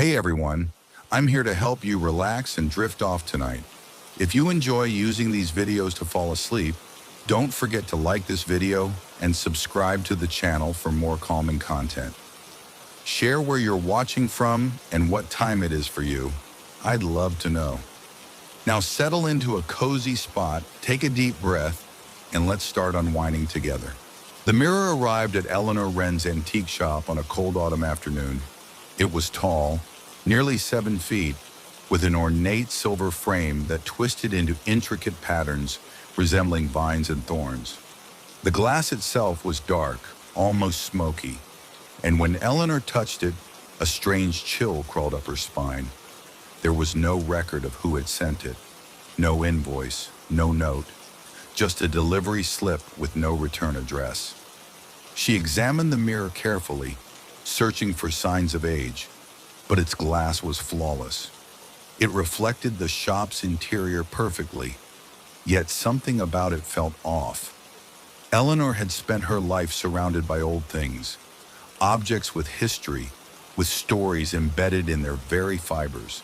Hey everyone, I'm here to help you relax and drift off tonight. If you enjoy using these videos to fall asleep, don't forget to like this video and subscribe to the channel for more calming content. Share where you're watching from and what time it is for you. I'd love to know. Now settle into a cozy spot, take a deep breath, and let's start unwinding together. The mirror arrived at Eleanor Wren's antique shop on a cold autumn afternoon. It was tall, nearly 7 feet, with an ornate silver frame that twisted into intricate patterns resembling vines and thorns. The glass itself was dark, almost smoky, and when Eleanor touched it, a strange chill crawled up her spine. There was no record of who had sent it, no invoice, no note, just a delivery slip with no return address. She examined the mirror carefully, searching for signs of age, but its glass was flawless. It reflected the shop's interior perfectly, yet something about it felt off. Eleanor had spent her life surrounded by old things, objects with history, with stories embedded in their very fibers.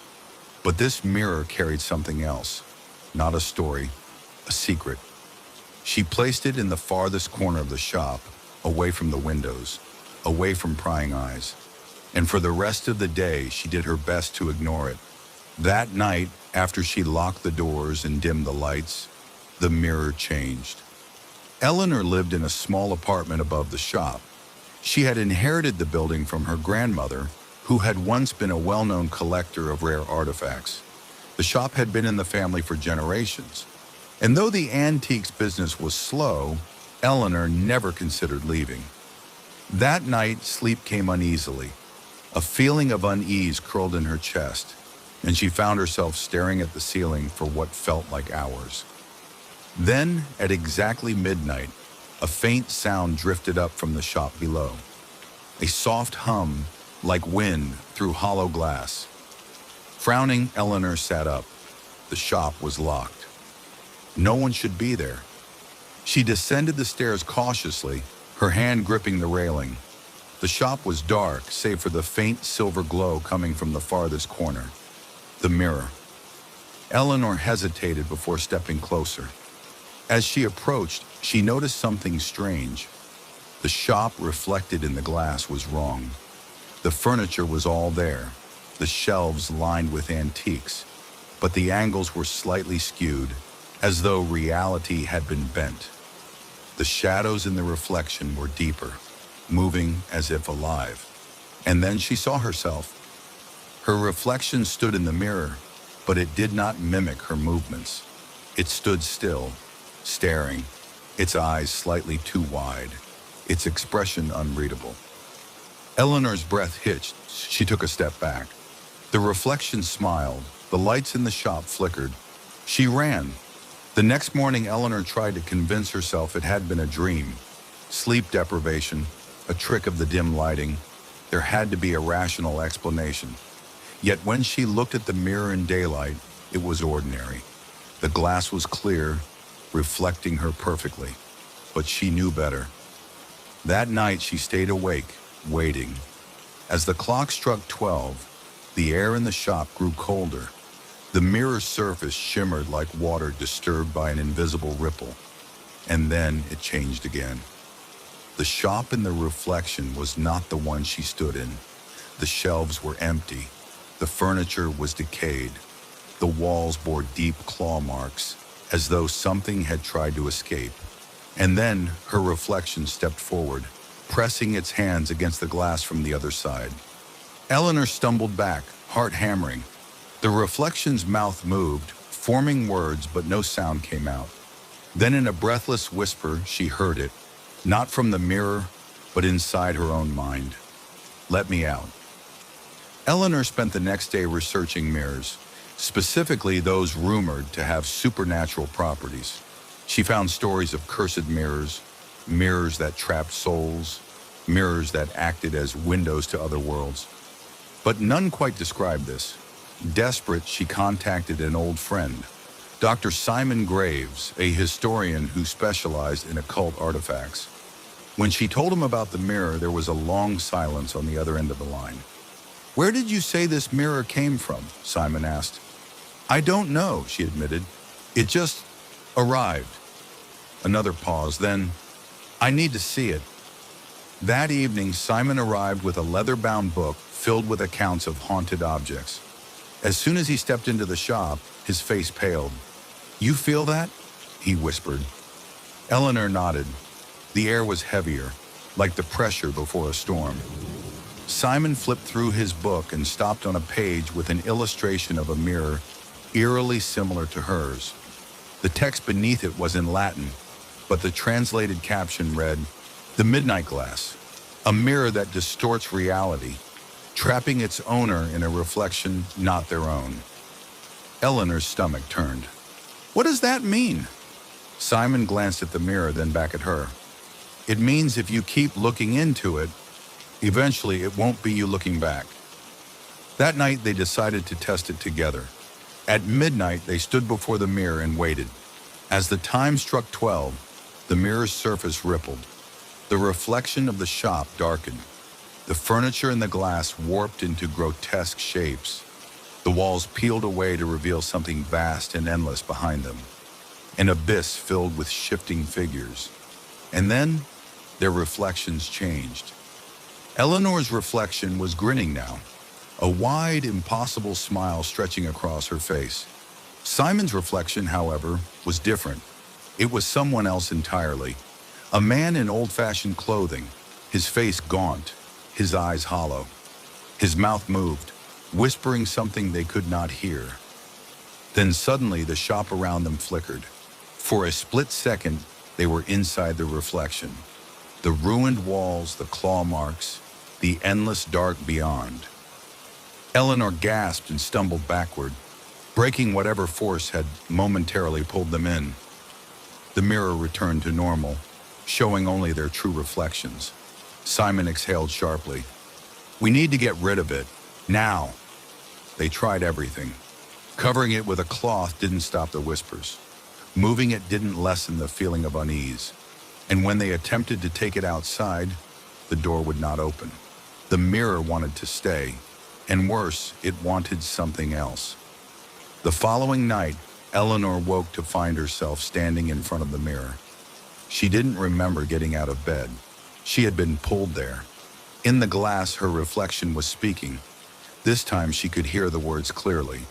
But this mirror carried something else, not a story, a secret. She placed it in the farthest corner of the shop, away from the windows, away from prying eyes. And for the rest of the day, she did her best to ignore it. That night, after she locked the doors and dimmed the lights, the mirror changed. Eleanor lived in a small apartment above the shop. She had inherited the building from her grandmother, who had once been a well-known collector of rare artifacts. The shop had been in the family for generations. And though the antiques business was slow, Eleanor never considered leaving. That night, sleep came uneasily. A feeling of unease curled in her chest, and she found herself staring at the ceiling for what felt like hours. Then, at exactly midnight, a faint sound drifted up from the shop below. A soft hum, like wind through hollow glass. Frowning, Eleanor sat up. The shop was locked. No one should be there. She descended the stairs cautiously, her hand gripping the railing. The shop was dark, save for the faint silver glow coming from the farthest corner. The mirror. Eleanor hesitated before stepping closer. As she approached, she noticed something strange. The shop reflected in the glass was wrong. The furniture was all there, the shelves lined with antiques, but the angles were slightly skewed, as though reality had been bent. The shadows in the reflection were deeper, moving as if alive. And then she saw herself. Her reflection stood in the mirror, but it did not mimic her movements. It stood still, staring, its eyes slightly too wide, its expression unreadable. Eleanor's breath hitched. She took a step back. The reflection smiled. The lights in the shop flickered. She ran. The next morning, Eleanor tried to convince herself it had been a dream. Sleep deprivation, a trick of the dim lighting. There had to be a rational explanation. Yet when she looked at the mirror in daylight, it was ordinary. The glass was clear, reflecting her perfectly. But she knew better. That night, she stayed awake, waiting. As the clock struck 12, the air in the shop grew colder. The mirror's surface shimmered like water disturbed by an invisible ripple. And then it changed again. The shop in the reflection was not the one she stood in. The shelves were empty. The furniture was decayed. The walls bore deep claw marks, as though something had tried to escape. And then her reflection stepped forward, pressing its hands against the glass from the other side. Eleanor stumbled back, heart hammering. The reflection's mouth moved, forming words, but no sound came out. Then in a breathless whisper, she heard it, not from the mirror, but inside her own mind. "Let me out." Eleanor spent the next day researching mirrors, specifically those rumored to have supernatural properties. She found stories of cursed mirrors, mirrors that trapped souls, mirrors that acted as windows to other worlds. But none quite described this. Desperate, she contacted an old friend, Dr. Simon Graves, a historian who specialized in occult artifacts. When she told him about the mirror, there was a long silence on the other end of the line. Where did you say this mirror came from? Simon asked. I don't know, she admitted. It just arrived. Another pause, then, I need to see it. That evening, Simon arrived with a leather-bound book filled with accounts of haunted objects. As soon as he stepped into the shop, his face paled. You feel that? He whispered. Eleanor nodded. The air was heavier, like the pressure before a storm. Simon flipped through his book and stopped on a page with an illustration of a mirror eerily similar to hers. The text beneath it was in Latin, but the translated caption read, "The Midnight Glass, a mirror that distorts reality, trapping its owner in a reflection not their own." Eleanor's stomach turned. What does that mean? Simon glanced at the mirror, then back at her. It means if you keep looking into it, eventually it won't be you looking back. That night they decided to test it together. At midnight they stood before the mirror and waited. As the time struck 12, the mirror's surface rippled. The reflection of the shop darkened. The furniture and the glass warped into grotesque shapes. The walls peeled away to reveal something vast and endless behind them. An abyss filled with shifting figures. And then, their reflections changed. Eleanor's reflection was grinning now, a wide, impossible smile stretching across her face. Simon's reflection, however, was different. It was someone else entirely. A man in old-fashioned clothing, his face gaunt, his eyes hollow. His mouth moved, whispering something they could not hear. Then suddenly the shop around them flickered. For a split second, they were inside the reflection. The ruined walls, the claw marks, the endless dark beyond. Eleanor gasped and stumbled backward, breaking whatever force had momentarily pulled them in. The mirror returned to normal, showing only their true reflections. Simon exhaled sharply. We need to get rid of it, now. They tried everything. Covering it with a cloth didn't stop the whispers. Moving it didn't lessen the feeling of unease. And when they attempted to take it outside, the door would not open. The mirror wanted to stay, and worse, it wanted something else. The following night, Eleanor woke to find herself standing in front of the mirror. She didn't remember getting out of bed. She had been pulled there. In the glass, her reflection was speaking. This time she could hear the words clearly.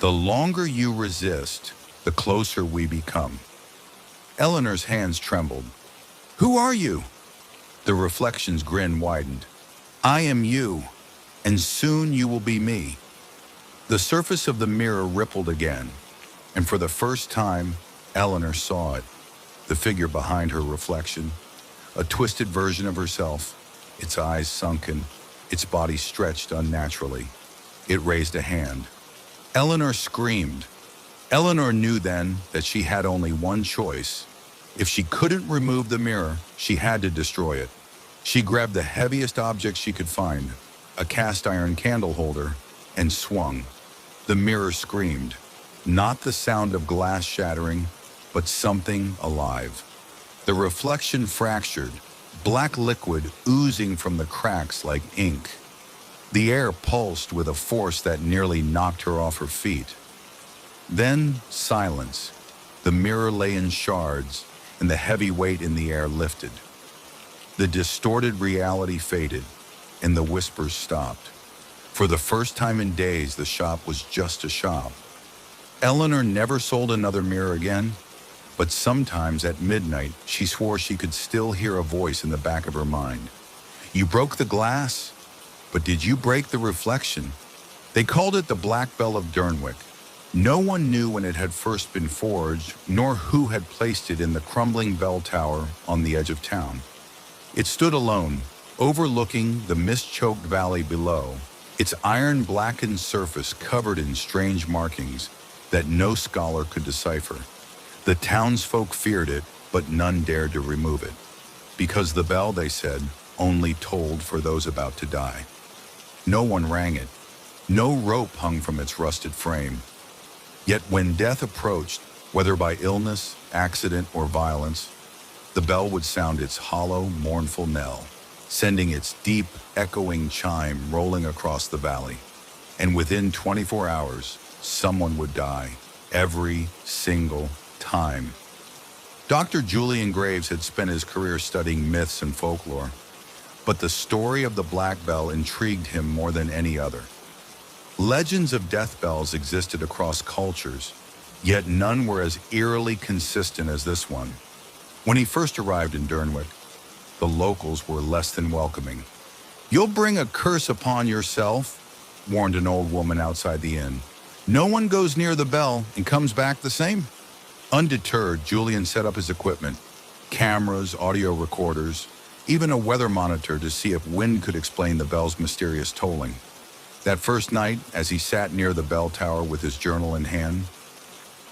The longer you resist, the closer we become. Eleanor's hands trembled. Who are you? The reflection's grin widened. I am you, and soon you will be me. The surface of the mirror rippled again, and for the first time, Eleanor saw it. The figure behind her reflection, a twisted version of herself, its eyes sunken, its body stretched unnaturally. It raised a hand. Eleanor screamed. Eleanor knew then that she had only one choice. If she couldn't remove the mirror, she had to destroy it. She grabbed the heaviest object she could find, a cast iron candle holder, and swung. The mirror screamed, not the sound of glass shattering, but something alive. The reflection fractured, black liquid oozing from the cracks like ink. The air pulsed with a force that nearly knocked her off her feet. Then silence. The mirror lay in shards, and the heavy weight in the air lifted. The distorted reality faded, and the whispers stopped. For the first time in days, the shop was just a shop. Eleanor never sold another mirror again, but sometimes at midnight, she swore she could still hear a voice in the back of her mind. You broke the glass, but did you break the reflection? They called it the Black Bell of Durnwick. No one knew when it had first been forged, nor who had placed it in the crumbling bell tower on the edge of town. It stood alone, overlooking the mist-choked valley below, its iron-blackened surface covered in strange markings that no scholar could decipher. The townsfolk feared it, but none dared to remove it, because the bell, they said, only tolled for those about to die. No one rang it. No rope hung from its rusted frame. Yet when death approached, whether by illness, accident, or violence, the bell would sound its hollow, mournful knell. sending its deep, echoing chime rolling across the valley. And within 24 hours, someone would die, every single time. Dr. Julian Graves had spent his career studying myths and folklore, but the story of the Black Bell intrigued him more than any other. Legends of death bells existed across cultures, yet none were as eerily consistent as this one. When he first arrived in Dernwick, the locals were less than welcoming. "You'll bring a curse upon yourself," warned an old woman outside the inn. "No one goes near the bell and comes back the same." Undeterred, Julian set up his equipment, cameras, audio recorders, even a weather monitor to see if wind could explain the bell's mysterious tolling. That first night, as he sat near the bell tower with his journal in hand,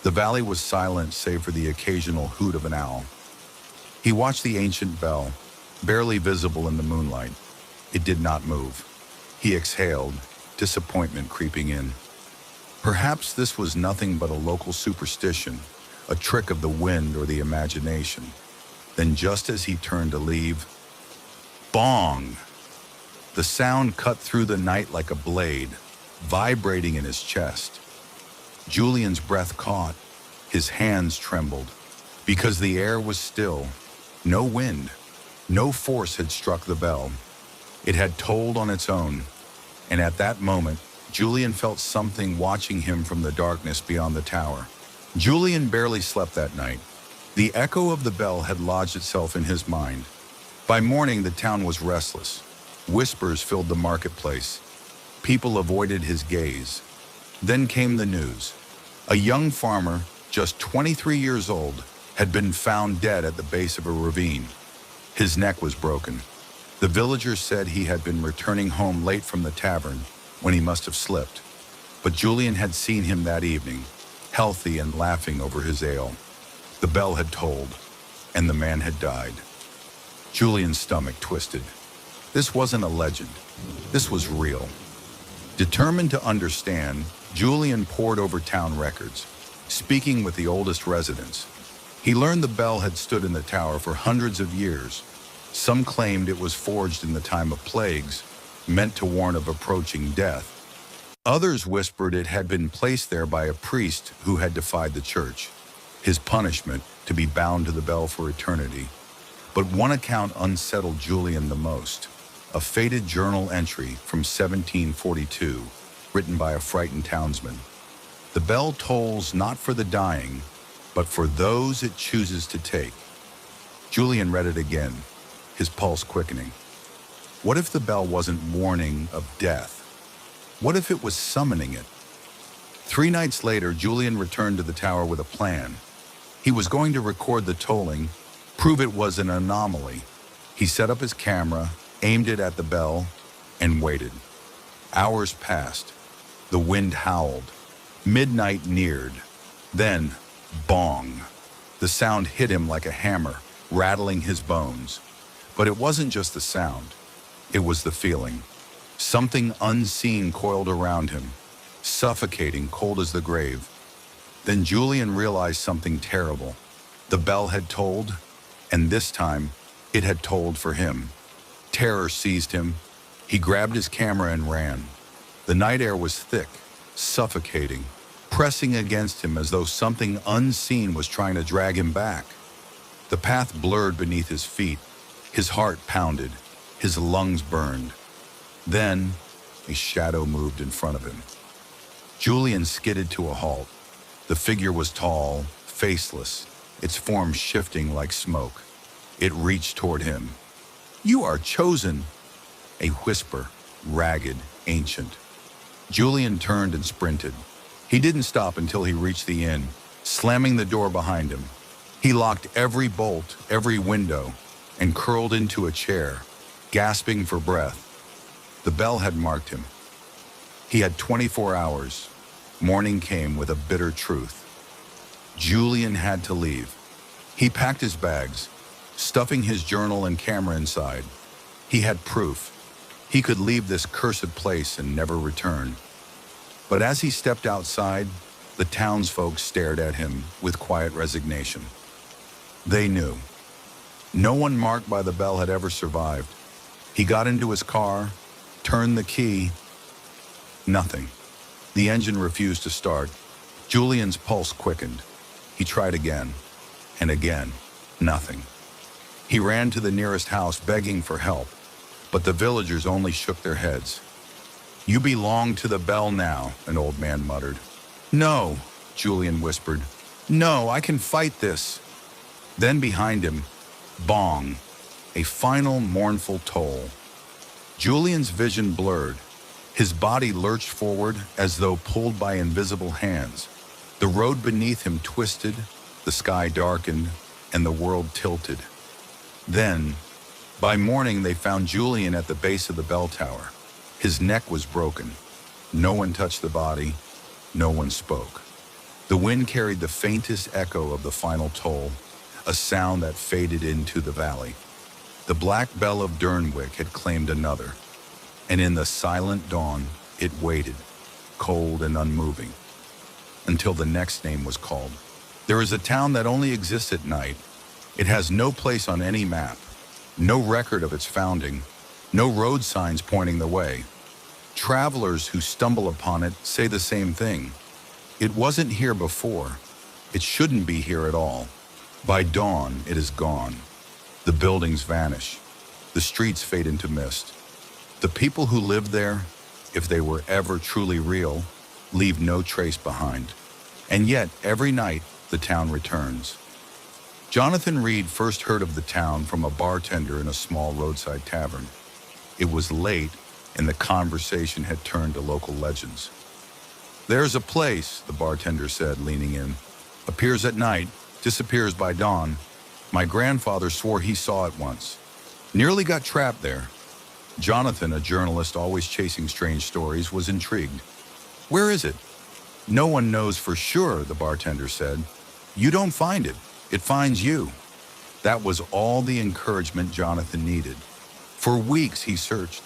the valley was silent save for the occasional hoot of an owl. He watched the ancient bell, barely visible in the moonlight. It did not move. He exhaled, disappointment creeping in. Perhaps this was nothing but a local superstition, a trick of the wind or the imagination. Then just as he turned to leave, bong! The sound cut through the night like a blade, vibrating in his chest. Julian's breath caught, his hands trembled, because the air was still. No wind, no force had struck the bell. It had tolled on its own, and at that moment, Julian felt something watching him from the darkness beyond the tower. Julian barely slept that night. The echo of the bell had lodged itself in his mind. By morning, the town was restless. Whispers filled the marketplace. People avoided his gaze. Then came the news. A young farmer, just 23 years old, had been found dead at the base of a ravine. His neck was broken. The villagers said he had been returning home late from the tavern when he must have slipped. But Julian had seen him that evening, healthy and laughing over his ale. The bell had tolled, and the man had died. Julian's stomach twisted. This wasn't a legend. This was real. Determined to understand, Julian pored over town records, speaking with the oldest residents. He learned the bell had stood in the tower for hundreds of years. Some claimed it was forged in the time of plagues, meant to warn of approaching death. Others whispered it had been placed there by a priest who had defied the church, his punishment to be bound to the bell for eternity. But one account unsettled Julian the most, a faded journal entry from 1742, written by a frightened townsman. "The bell tolls not for the dying, but for those it chooses to take." Julian read it again, his pulse quickening. What if the bell wasn't warning of death? What if it was summoning it? 3 nights later, Julian returned to the tower with a plan. He was going to record the tolling, prove it was an anomaly. He set up his camera, aimed it at the bell, and waited. Hours passed. The wind howled. Midnight neared. Then, bong! The sound hit him like a hammer, rattling his bones. But it wasn't just the sound. It was the feeling. Something unseen coiled around him, suffocating, cold as the grave. Then Julian realized something terrible. The bell had tolled, and this time, it had tolled for him. Terror seized him. He grabbed his camera and ran. The night air was thick, suffocating, pressing against him as though something unseen was trying to drag him back. The path blurred beneath his feet. His heart pounded. His lungs burned. Then, a shadow moved in front of him. Julian skidded to a halt. The figure was tall, faceless, its form shifting like smoke. It reached toward him. "You are chosen!" A whisper, ragged, ancient. Julian turned and sprinted. He didn't stop until he reached the inn, slamming the door behind him. He locked every bolt, every window, and curled into a chair, gasping for breath. The bell had marked him. He had 24 hours. Morning came with a bitter truth. Julian had to leave. He packed his bags, stuffing his journal and camera inside. He had proof. He could leave this cursed place and never return. But as he stepped outside, the townsfolk stared at him with quiet resignation. They knew. No one marked by the bell had ever survived. He got into his car, turned the key. Nothing. The engine refused to start. Julian's pulse quickened. He tried again, and again. Nothing. He ran to the nearest house begging for help, but the villagers only shook their heads. "You belong to the bell now," an old man muttered. "No," Julian whispered. "No, I can fight this." Then behind him, bong, a final mournful toll. Julian's vision blurred. His body lurched forward as though pulled by invisible hands. The road beneath him twisted, the sky darkened, and the world tilted. Then, by morning, they found Julian at the base of the bell tower. His neck was broken. No one touched the body. No one spoke. The wind carried the faintest echo of the final toll, a sound that faded into the valley. The black bell of Durnwick had claimed another, and in the silent dawn, it waited, cold and unmoving, until the next name was called. There is a town that only exists at night. It has no place on any map, no record of its founding, no road signs pointing the way. Travelers who stumble upon it say the same thing. It wasn't here before. It shouldn't be here at all. By dawn, it is gone. The buildings vanish. The streets fade into mist. The people who lived there, if they were ever truly real, leave no trace behind. And yet, every night, the town returns. Jonathan Reed first heard of the town from a bartender in a small roadside tavern. It was late, and the conversation had turned to local legends. "There's a place," the bartender said, leaning in. "Appears at night, disappears by dawn. My grandfather swore he saw it once. Nearly got trapped there." Jonathan, a journalist always chasing strange stories, was intrigued. "Where is it?" "No one knows for sure," the bartender said. "You don't find it. It finds you." That was all the encouragement Jonathan needed. For weeks he searched.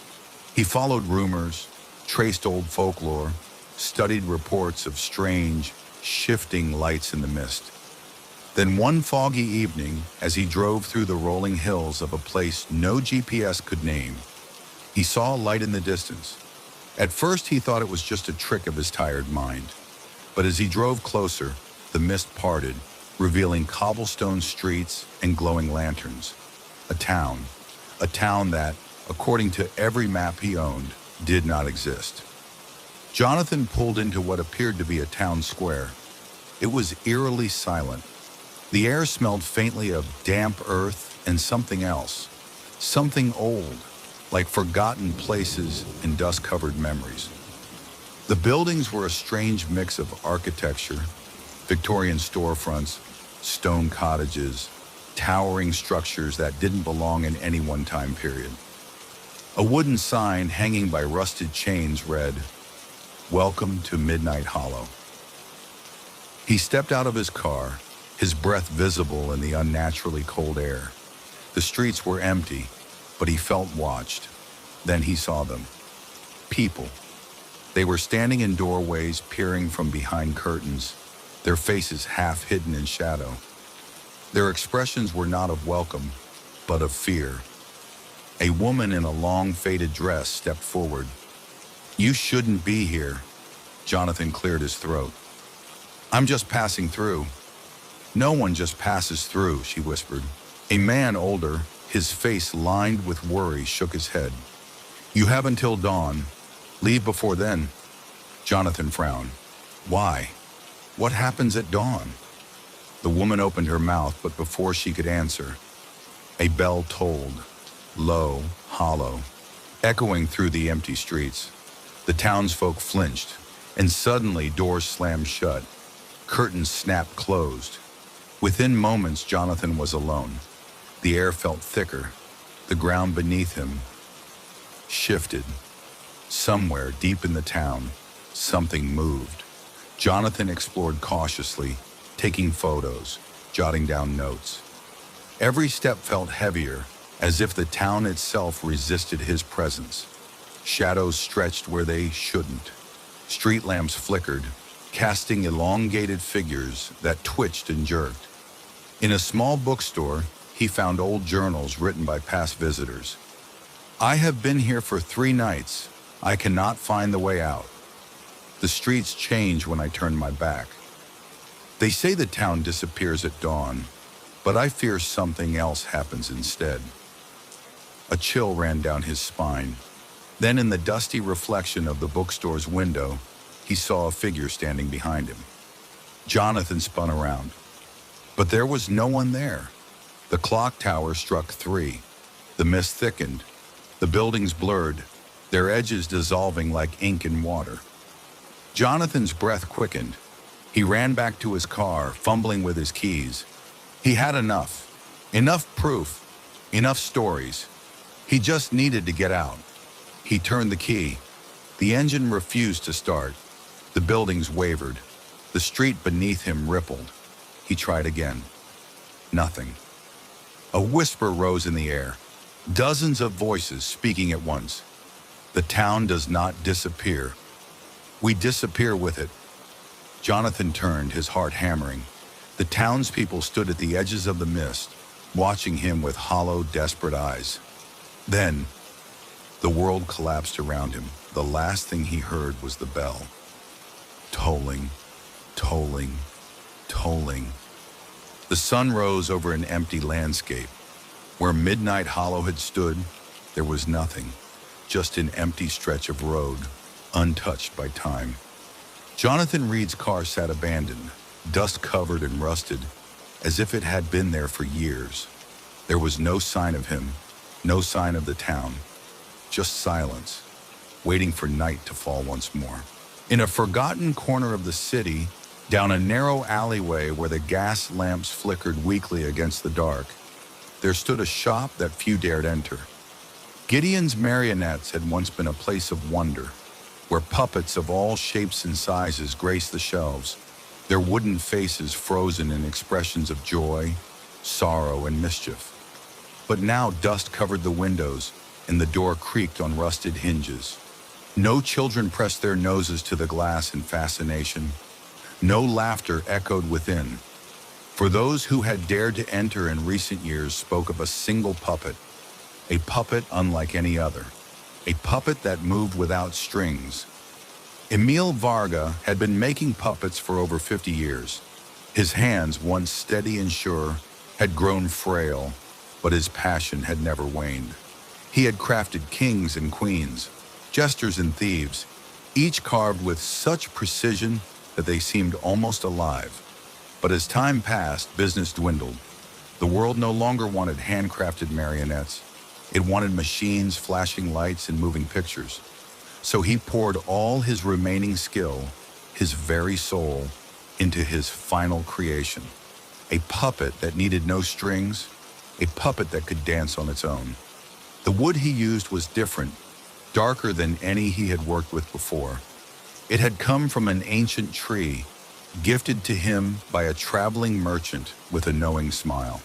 He followed rumors, traced old folklore, studied reports of strange, shifting lights in the mist. Then one foggy evening, as he drove through the rolling hills of a place no GPS could name, he saw a light in the distance. At first he thought it was just a trick of his tired mind. But as he drove closer, the mist parted, revealing cobblestone streets and glowing lanterns. A town that, according to every map he owned, did not exist. Jonathan pulled into what appeared to be a town square. It was eerily silent. The air smelled faintly of damp earth and something else, something old, like forgotten places and dust-covered memories. The buildings were a strange mix of architecture, Victorian storefronts, stone cottages, towering structures that didn't belong in any one time period. A wooden sign hanging by rusted chains read, "Welcome to Midnight Hollow." He stepped out of his car, his breath visible in the unnaturally cold air. The streets were empty, but he felt watched. Then he saw them. People. They were standing in doorways, peering from behind curtains, their faces half hidden in shadow. Their expressions were not of welcome, but of fear. A woman in a long, faded dress stepped forward. "You shouldn't be here." Jonathan cleared his throat. "I'm just passing through." "No one just passes through," she whispered. A man older, his face lined with worry, shook his head. "You have until dawn. Leave before then." Jonathan frowned. "Why? What happens at dawn?" The woman opened her mouth, but before she could answer, a bell tolled, low, hollow, echoing through the empty streets. The townsfolk flinched, and suddenly doors slammed shut. Curtains snapped closed. Within moments, Jonathan was alone. The air felt thicker. The ground beneath him shifted. Somewhere deep in the town, something moved. Jonathan explored cautiously, taking photos, jotting down notes. Every step felt heavier, as if the town itself resisted his presence. Shadows stretched where they shouldn't. Street lamps flickered, casting elongated figures that twitched and jerked. In a small bookstore, he found old journals written by past visitors. I have been here for 3 nights. I cannot find the way out. The streets change when I turn my back. They say the town disappears at dawn, but I fear something else happens instead. A chill ran down his spine. Then in the dusty reflection of the bookstore's window, he saw a figure standing behind him. Jonathan spun around, but there was no one there. The clock tower struck 3. The mist thickened. The buildings blurred, their edges dissolving like ink in water. Jonathan's breath quickened. He ran back to his car, fumbling with his keys. He had enough. Enough proof. Enough stories. He just needed to get out. He turned the key. The engine refused to start. The buildings wavered. The street beneath him rippled. He tried again. Nothing. A whisper rose in the air. Dozens of voices speaking at once. The town does not disappear. We disappear with it. Jonathan turned, his heart hammering. The townspeople stood at the edges of the mist, watching him with hollow, desperate eyes. Then, the world collapsed around him. The last thing he heard was the bell. Tolling, tolling, tolling. The sun rose over an empty landscape. Where Midnight Hollow had stood, there was nothing, just an empty stretch of road, untouched by time. Jonathan Reed's car sat abandoned, dust-covered and rusted, as if it had been there for years. There was no sign of him, no sign of the town, just silence, waiting for night to fall once more. In a forgotten corner of the city, down a narrow alleyway where the gas lamps flickered weakly against the dark, there stood a shop that few dared enter. Gideon's Marionettes had once been a place of wonder, where puppets of all shapes and sizes graced the shelves, their wooden faces frozen in expressions of joy, sorrow, and mischief. But now dust covered the windows, and the door creaked on rusted hinges. No children pressed their noses to the glass in fascination. No laughter echoed within. For those who had dared to enter in recent years spoke of a single puppet, a puppet unlike any other, a puppet that moved without strings. Emil Varga had been making puppets for over 50 years. His hands, once steady and sure, had grown frail, but his passion had never waned. He had crafted kings and queens, jesters and thieves, each carved with such precision that they seemed almost alive. But as time passed, business dwindled. The world no longer wanted handcrafted marionettes. It wanted machines, flashing lights, and moving pictures. So he poured all his remaining skill, his very soul, into his final creation. A puppet that needed no strings, a puppet that could dance on its own. The wood he used was different, darker than any he had worked with before. It had come from an ancient tree, gifted to him by a traveling merchant with a knowing smile.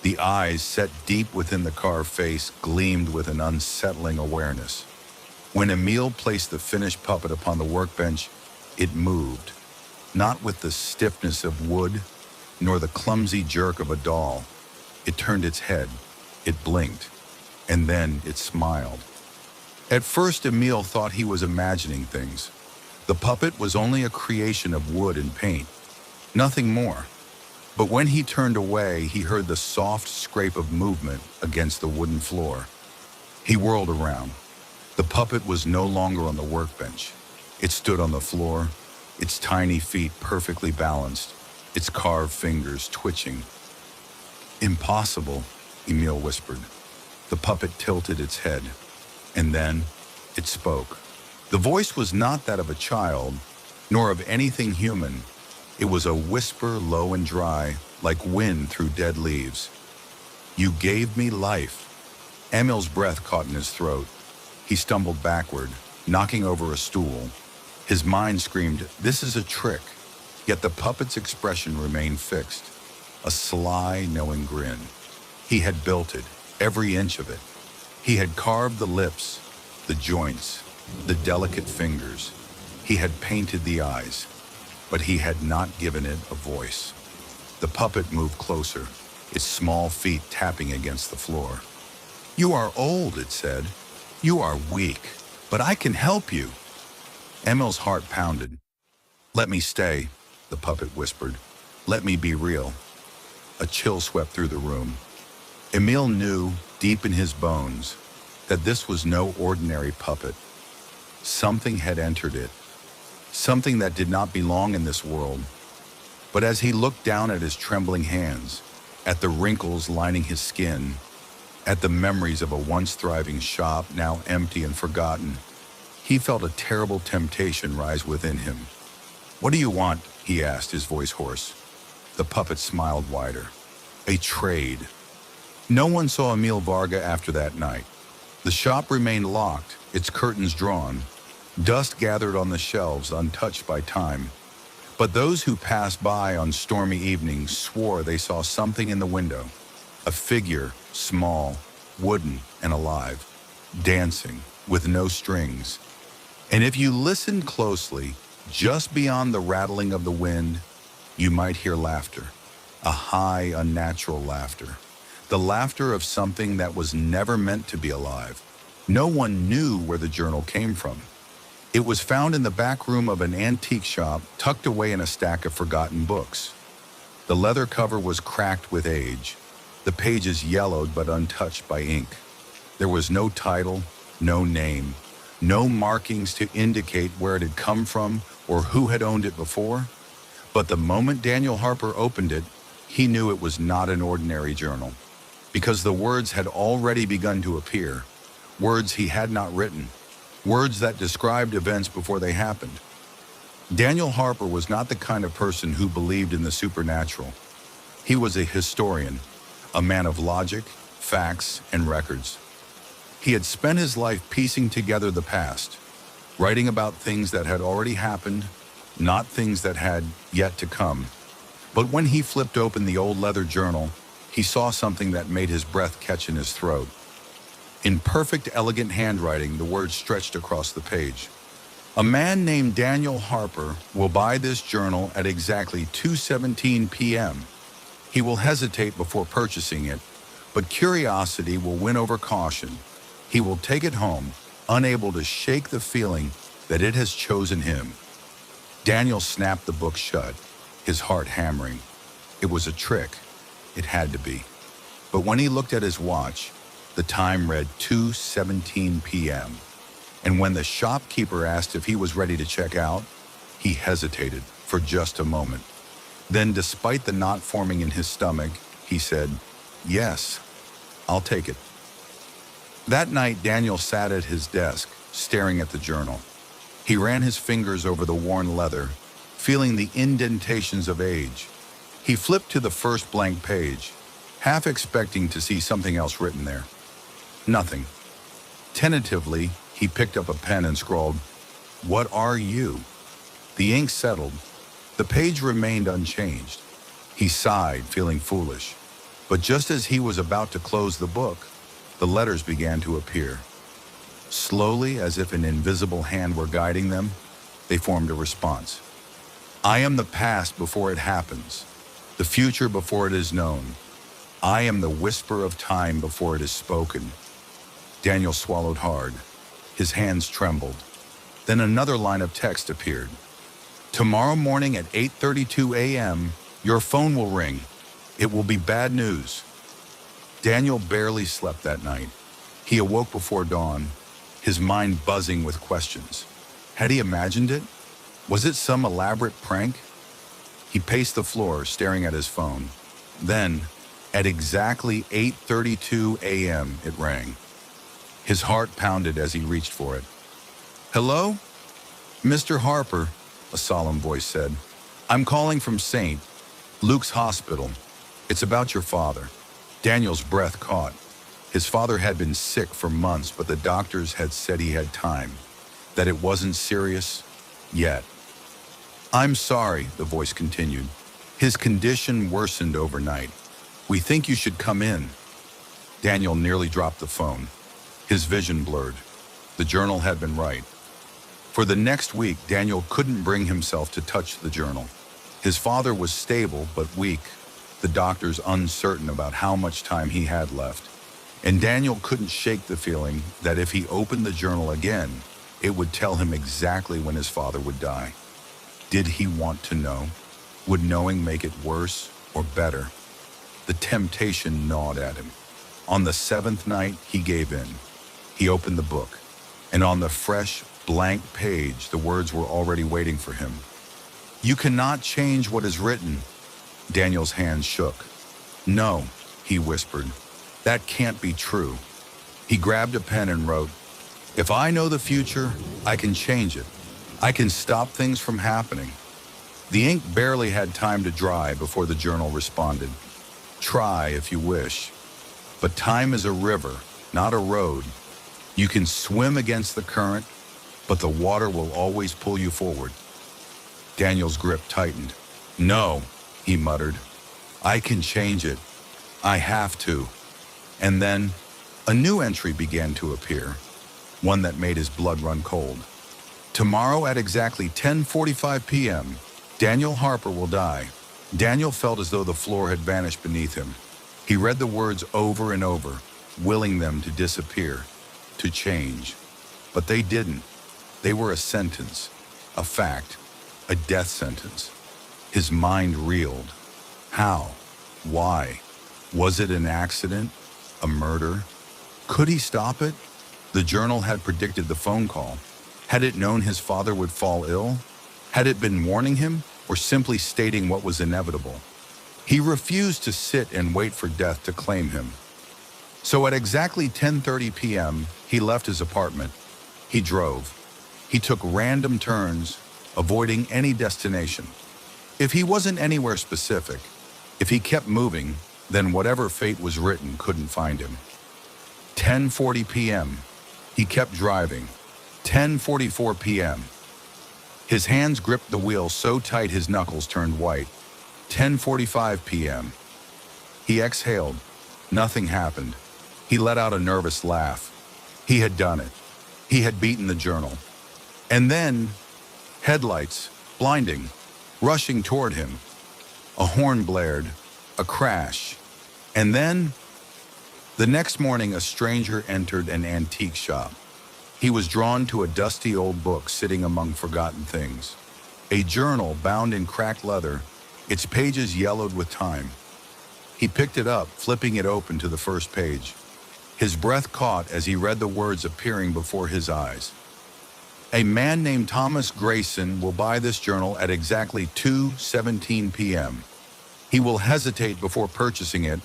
The eyes, set deep within the carved face, gleamed with an unsettling awareness. When Emil placed the finished puppet upon the workbench, it moved, not with the stiffness of wood, nor the clumsy jerk of a doll. It turned its head, it blinked, and then it smiled. At first, Emil thought he was imagining things. The puppet was only a creation of wood and paint, nothing more. But when he turned away, he heard the soft scrape of movement against the wooden floor. He whirled around. The puppet was no longer on the workbench. It stood on the floor, its tiny feet perfectly balanced, its carved fingers twitching. "Impossible," Emil whispered. The puppet tilted its head, and then it spoke. The voice was not that of a child, nor of anything human. It was a whisper, low and dry, like wind through dead leaves. "You gave me life." Emil's breath caught in his throat. He stumbled backward, knocking over a stool. His mind screamed, "This is a trick." Yet the puppet's expression remained fixed, a sly, knowing grin. He had built it, every inch of it. He had carved the lips, the joints, the delicate fingers. He had painted the eyes, but he had not given it a voice. The puppet moved closer, its small feet tapping against the floor. You are old, it said. You are weak, but I can help you. Emil's heart pounded. Let me stay, the puppet whispered. Let me be real. A chill swept through the room. Emil knew, deep in his bones, that this was no ordinary puppet. Something had entered it. Something that did not belong in this world. But as he looked down at his trembling hands, at the wrinkles lining his skin, at the memories of a once thriving shop now empty and forgotten, he felt a terrible temptation rise within him. What do you want? He asked, his voice hoarse. The puppet smiled wider. A trade. No one saw Emil Varga after that night. The shop remained locked, its curtains drawn. Dust gathered on the shelves, untouched by time. But those who passed by on stormy evenings swore they saw something in the window. A figure, small, wooden, and alive, dancing, with no strings. And if you listened closely, just beyond the rattling of the wind, you might hear laughter. A high, unnatural laughter. The laughter of something that was never meant to be alive. No one knew where the journal came from. It was found in the back room of an antique shop, tucked away in a stack of forgotten books. The leather cover was cracked with age, the pages yellowed but untouched by ink. There was no title, no name, no markings to indicate where it had come from or who had owned it before. But the moment Daniel Harper opened it, he knew it was not an ordinary journal, because the words had already begun to appear, words he had not written, words that described events before they happened. Daniel Harper was not the kind of person who believed in the supernatural. He was a historian, a man of logic, facts, and records. He had spent his life piecing together the past, writing about things that had already happened, not things that had yet to come. But when he flipped open the old leather journal, he saw something that made his breath catch in his throat. In perfect, elegant handwriting, the words stretched across the page. A man named Daniel Harper will buy this journal at exactly 2:17 p.m. He will hesitate before purchasing it, but curiosity will win over caution. He will take it home, unable to shake the feeling that it has chosen him. Daniel snapped the book shut, his heart hammering. It was a trick. It had to be. But when he looked at his watch, the time read 2:17 p.m. And when the shopkeeper asked if he was ready to check out, he hesitated for just a moment. Then, despite the knot forming in his stomach, he said, "Yes, I'll take it." That night, Daniel sat at his desk, staring at the journal. He ran his fingers over the worn leather, feeling the indentations of age. He flipped to the first blank page, half expecting to see something else written there. Nothing. Tentatively, he picked up a pen and scrawled, "What are you?" The ink settled. The page remained unchanged. He sighed, feeling foolish. But just as he was about to close the book, the letters began to appear. Slowly, as if an invisible hand were guiding them, they formed a response. I am the past before it happens, the future before it is known. I am the whisper of time before it is spoken. Daniel swallowed hard. His hands trembled. Then another line of text appeared. Tomorrow morning at 8:32 a.m., your phone will ring. It will be bad news. Daniel barely slept that night. He awoke before dawn, his mind buzzing with questions. Had he imagined it? Was it some elaborate prank? He paced the floor, staring at his phone. Then, at exactly 8:32 a.m., it rang. His heart pounded as he reached for it. Hello? Mr. Harper, a solemn voice said. I'm calling from St. Luke's Hospital. It's about your father. Daniel's breath caught. His father had been sick for months, but the doctors had said he had time, that it wasn't serious yet. I'm sorry, the voice continued. His condition worsened overnight. We think you should come in. Daniel nearly dropped the phone. His vision blurred. The journal had been right. For the next week, Daniel couldn't bring himself to touch the journal. His father was stable but weak, the doctors uncertain about how much time he had left. And Daniel couldn't shake the feeling that if he opened the journal again, it would tell him exactly when his father would die. Did he want to know? Would knowing make it worse or better? The temptation gnawed at him. On the seventh night, he gave in. He opened the book, and on the fresh, blank page, the words were already waiting for him. "You cannot change what is written." Daniel's hands shook. "No," he whispered. "That can't be true." He grabbed a pen and wrote, "If I know the future, I can change it. I can stop things from happening." The ink barely had time to dry before the journal responded. "Try if you wish. But time is a river, not a road. You can swim against the current, but the water will always pull you forward." Daniel's grip tightened. "No," he muttered. "I can change it. I have to." And then a new entry began to appear, one that made his blood run cold. "Tomorrow at exactly 10:45 p.m., Daniel Harper will die." Daniel felt as though the floor had vanished beneath him. He read the words over and over, willing them to disappear, to change. But they didn't. They were a sentence, a fact, a death sentence. His mind reeled. How? Why? Was it an accident? A murder? Could he stop it? The journal had predicted the phone call. Had it known his father would fall ill? Had it been warning him, or simply stating what was inevitable? He refused to sit and wait for death to claim him. So at exactly 10:30 p.m., he left his apartment. He drove. He took random turns, avoiding any destination. If he wasn't anywhere specific, if he kept moving, then whatever fate was written couldn't find him. 10:40 p.m. He kept driving. 10:44 p.m. His hands gripped the wheel so tight his knuckles turned white. 10:45 p.m. He exhaled. Nothing happened. He let out a nervous laugh. He had done it. He had beaten the journal. And then, headlights, blinding, rushing toward him. A horn blared, a crash. And then, the next morning, a stranger entered an antique shop. He was drawn to a dusty old book sitting among forgotten things. A journal bound in cracked leather, its pages yellowed with time. He picked it up, flipping it open to the first page. His breath caught as he read the words appearing before his eyes. "A man named Thomas Grayson will buy this journal at exactly 2:17 p.m. He will hesitate before purchasing it,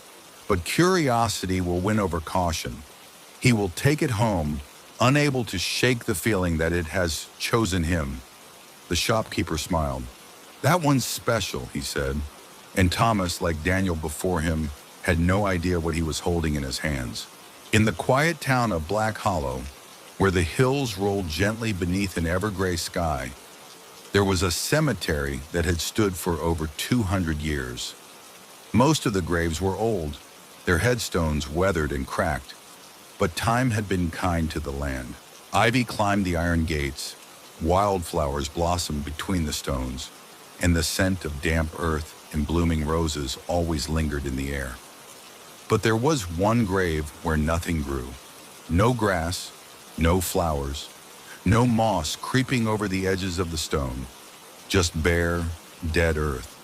but curiosity will win over caution. He will take it home, unable to shake the feeling that it has chosen him." The shopkeeper smiled. "That one's special," he said. And Thomas, like Daniel before him, had no idea what he was holding in his hands. In the quiet town of Black Hollow, where the hills rolled gently beneath an ever-gray sky, there was a cemetery that had stood for over 200 years. Most of the graves were old, their headstones weathered and cracked, but time had been kind to the land. Ivy climbed the iron gates, wildflowers blossomed between the stones, and the scent of damp earth and blooming roses always lingered in the air. But there was one grave where nothing grew. No grass, no flowers, no moss creeping over the edges of the stone, just bare, dead earth.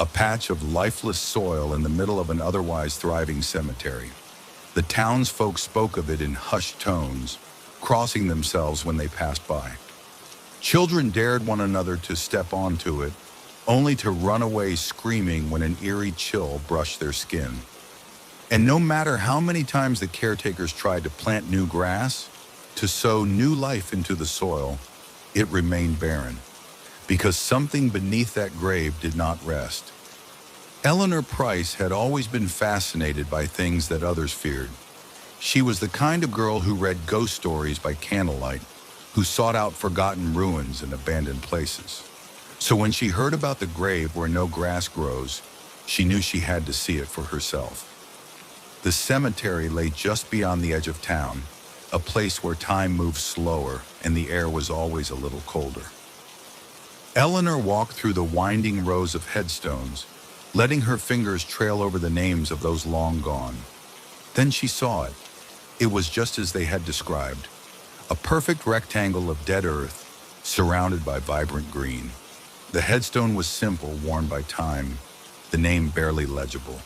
A patch of lifeless soil in the middle of an otherwise thriving cemetery. The townsfolk spoke of it in hushed tones, crossing themselves when they passed by. Children dared one another to step onto it, only to run away screaming when an eerie chill brushed their skin. And no matter how many times the caretakers tried to plant new grass, to sow new life into the soil, it remained barren, because something beneath that grave did not rest. Eleanor Price had always been fascinated by things that others feared. She was the kind of girl who read ghost stories by candlelight, who sought out forgotten ruins and abandoned places. So when she heard about the grave where no grass grows, she knew she had to see it for herself. The cemetery lay just beyond the edge of town, a place where time moved slower and the air was always a little colder. Eleanor walked through the winding rows of headstones, letting her fingers trail over the names of those long gone. Then she saw it. It was just as they had described. A perfect rectangle of dead earth, surrounded by vibrant green. The headstone was simple, worn by time, the name barely legible.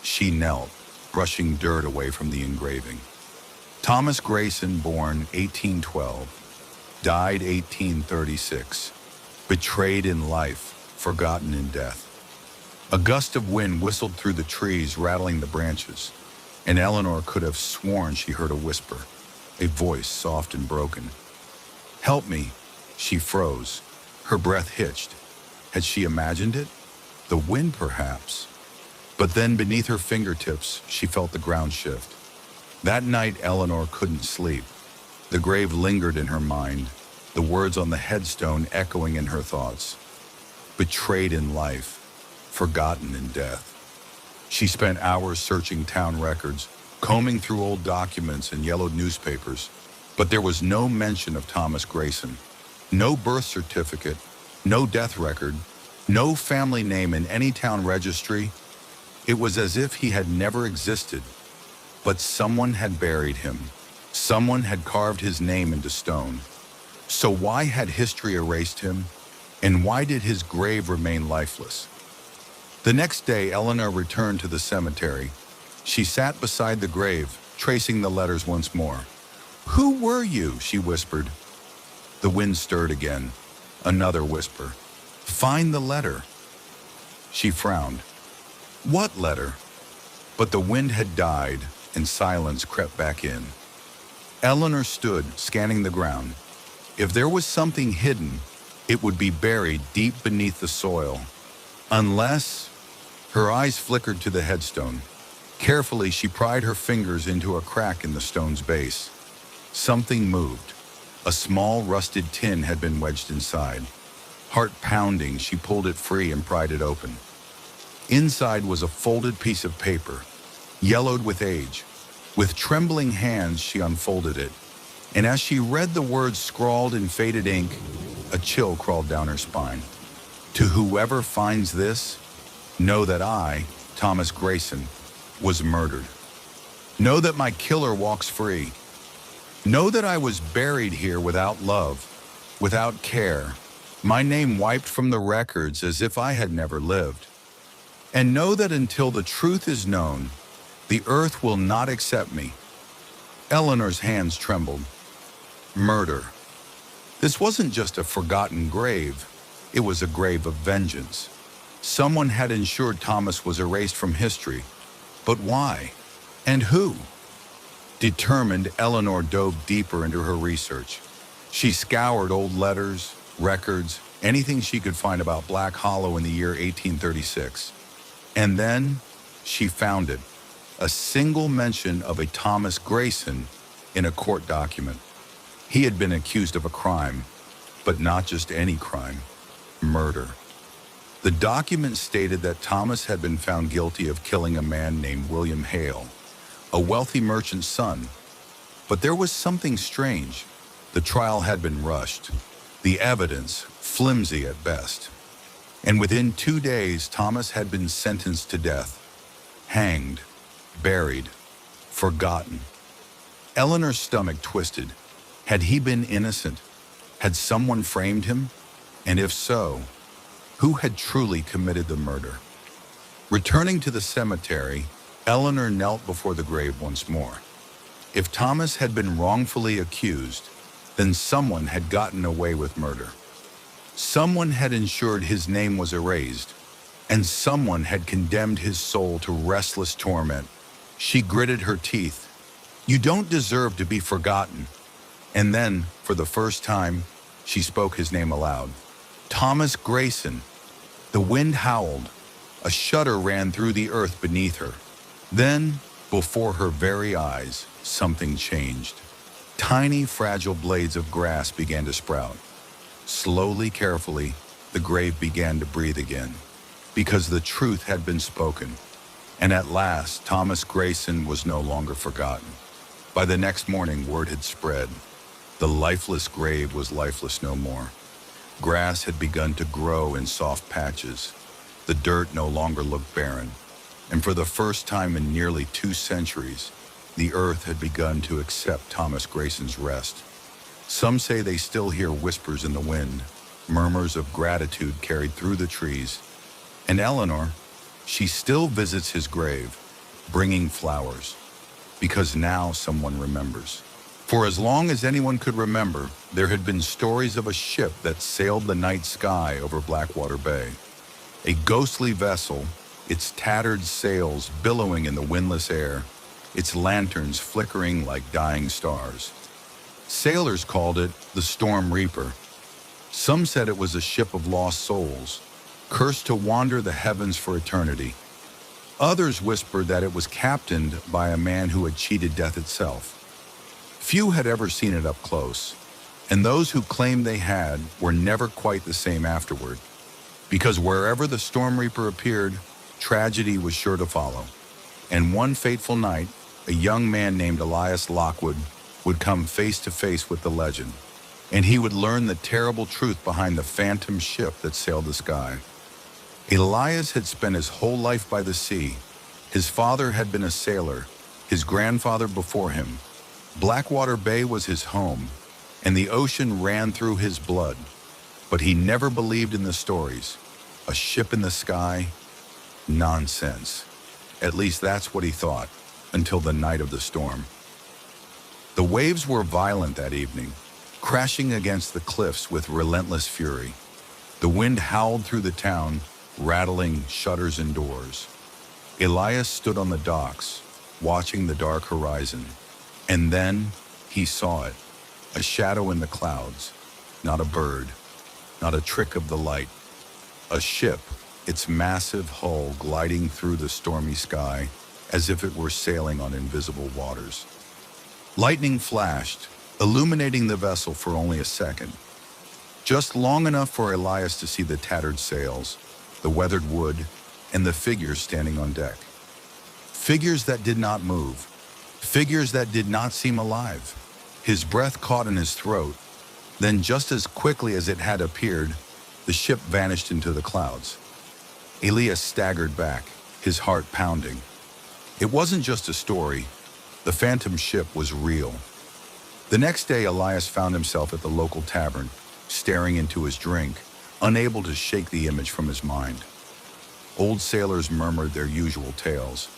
She knelt, brushing dirt away from the engraving. Thomas Grayson, born 1812, died 1836, betrayed in life, forgotten in death. A gust of wind whistled through the trees, rattling the branches, and Eleanor could have sworn she heard a whisper, a voice soft and broken. "Help me." She froze. Her breath hitched. Had she imagined it? The wind, perhaps. But then, beneath her fingertips, she felt the ground shift. That night, Eleanor couldn't sleep. The grave lingered in her mind, the words on the headstone echoing in her thoughts. Betrayed in life, forgotten in death. She spent hours searching town records, combing through old documents and yellowed newspapers, but there was no mention of Thomas Grayson. No birth certificate, no death record, no family name in any town registry. It was as if he had never existed. But someone had buried him. Someone had carved his name into stone. So why had history erased him? And why did his grave remain lifeless? The next day, Eleanor returned to the cemetery. She sat beside the grave, tracing the letters once more. "Who were you?" she whispered. The wind stirred again. Another whisper. "Find the letter." She frowned. What letter? But the wind had died, and silence crept back in. Eleanor stood, scanning the ground. If there was something hidden, it would be buried deep beneath the soil. Unless... Her eyes flickered to the headstone. Carefully, she pried her fingers into a crack in the stone's base. Something moved. A small, rusted tin had been wedged inside. Heart pounding, she pulled it free and pried it open. Inside was a folded piece of paper, yellowed with age. With trembling hands, she unfolded it. And as she read the words scrawled in faded ink, a chill crawled down her spine. "To whoever finds this, know that I, Thomas Grayson, was murdered. Know that my killer walks free. Know that I was buried here without love, without care, my name wiped from the records as if I had never lived. And know that until the truth is known, the earth will not accept me." Eleanor's hands trembled. Murder. This wasn't just a forgotten grave. It was a grave of vengeance. Someone had ensured Thomas was erased from history. But why? And who? Determined, Eleanor dove deeper into her research. She scoured old letters, records, anything she could find about Black Hollow in the year 1836. And then she found it. A single mention of a Thomas Grayson in a court document. He had been accused of a crime, but not just any crime. Murder. The document stated that Thomas had been found guilty of killing a man named William Hale, a wealthy merchant's son. But there was something strange. The trial had been rushed, the evidence flimsy at best. And within 2 days, Thomas had been sentenced to death, hanged, buried, forgotten. Eleanor's stomach twisted. Had he been innocent? Had someone framed him? And if so, who had truly committed the murder? Returning to the cemetery, Eleanor knelt before the grave once more. If Thomas had been wrongfully accused, then someone had gotten away with murder. Someone had ensured his name was erased, and someone had condemned his soul to restless torment. She gritted her teeth. "You don't deserve to be forgotten." And then, for the first time, she spoke his name aloud. Thomas Grayson. The wind howled. A shudder ran through the earth beneath her. Then, before her very eyes, something changed. Tiny, fragile blades of grass began to sprout. Slowly, carefully, the grave began to breathe again, because the truth had been spoken. And at last, Thomas Grayson was no longer forgotten. By the next morning, word had spread. The lifeless grave was lifeless no more. Grass had begun to grow in soft patches. The dirt no longer looked barren. And for the first time in nearly 2 centuries, The earth had begun to accept Thomas Grayson's rest. Some say they still hear whispers in the wind, murmurs of gratitude carried through the trees. And Eleanor, she still visits his grave, bringing flowers, because now someone remembers. For as long as anyone could remember, there had been stories of a ship that sailed the night sky over Blackwater Bay. A ghostly vessel, its tattered sails billowing in the windless air, its lanterns flickering like dying stars. Sailors called it the Storm Reaper. Some said it was a ship of lost souls, cursed to wander the heavens for eternity. Others whispered that it was captained by a man who had cheated death itself. Few had ever seen it up close, and those who claimed they had were never quite the same afterward, because wherever the Storm Reaper appeared, tragedy was sure to follow. And one fateful night, a young man named Elias Lockwood would come face to face with the legend, and he would learn the terrible truth behind the phantom ship that sailed the sky. Elias had spent his whole life by the sea. His father had been a sailor, his grandfather before him. Blackwater Bay was his home, and the ocean ran through his blood. But he never believed in the stories. A ship in the sky? Nonsense. At least that's what he thought, until the night of the storm. The waves were violent that evening, crashing against the cliffs with relentless fury. The wind howled through the town, rattling shutters and doors. Elias stood on the docks, watching the dark horizon. And then he saw it, a shadow in the clouds, not a bird, not a trick of the light. A ship, its massive hull gliding through the stormy sky as if it were sailing on invisible waters. Lightning flashed, illuminating the vessel for only a second, just long enough for Elias to see the tattered sails, the weathered wood, and the figures standing on deck. Figures that did not move, figures that did not seem alive. His breath caught in his throat. Then, just as quickly as it had appeared, the ship vanished into the clouds. Elias staggered back, his heart pounding. It wasn't just a story. The phantom ship was real. The next day, Elias found himself at the local tavern, staring into his drink, unable to shake the image from his mind. Old sailors murmured their usual tales.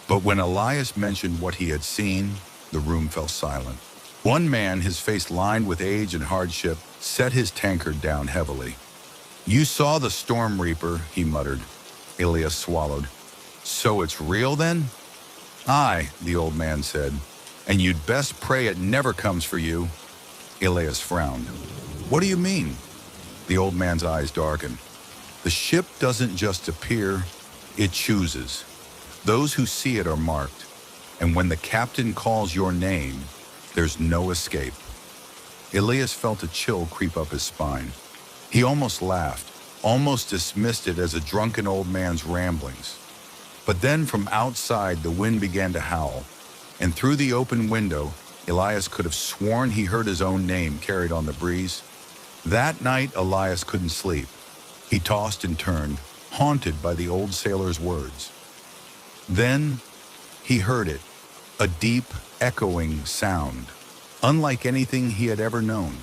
But when Elias mentioned what he had seen, the room fell silent. One man, his face lined with age and hardship, set his tankard down heavily. "You saw the Storm Reaper," he muttered. Elias swallowed. "So it's real then?" "Aye," the old man said, "and you'd best pray it never comes for you." Elias frowned. "What do you mean?" The old man's eyes darkened. "The ship doesn't just appear, it chooses. Those who see it are marked, and when the captain calls your name, there's no escape." Elias felt a chill creep up his spine. He almost laughed, almost dismissed it as a drunken old man's ramblings. But then from outside, the wind began to howl, and through the open window, Elias could have sworn he heard his own name carried on the breeze. That night, Elias couldn't sleep. He tossed and turned, haunted by the old sailor's words. Then he heard it, a deep, echoing sound, unlike anything he had ever known.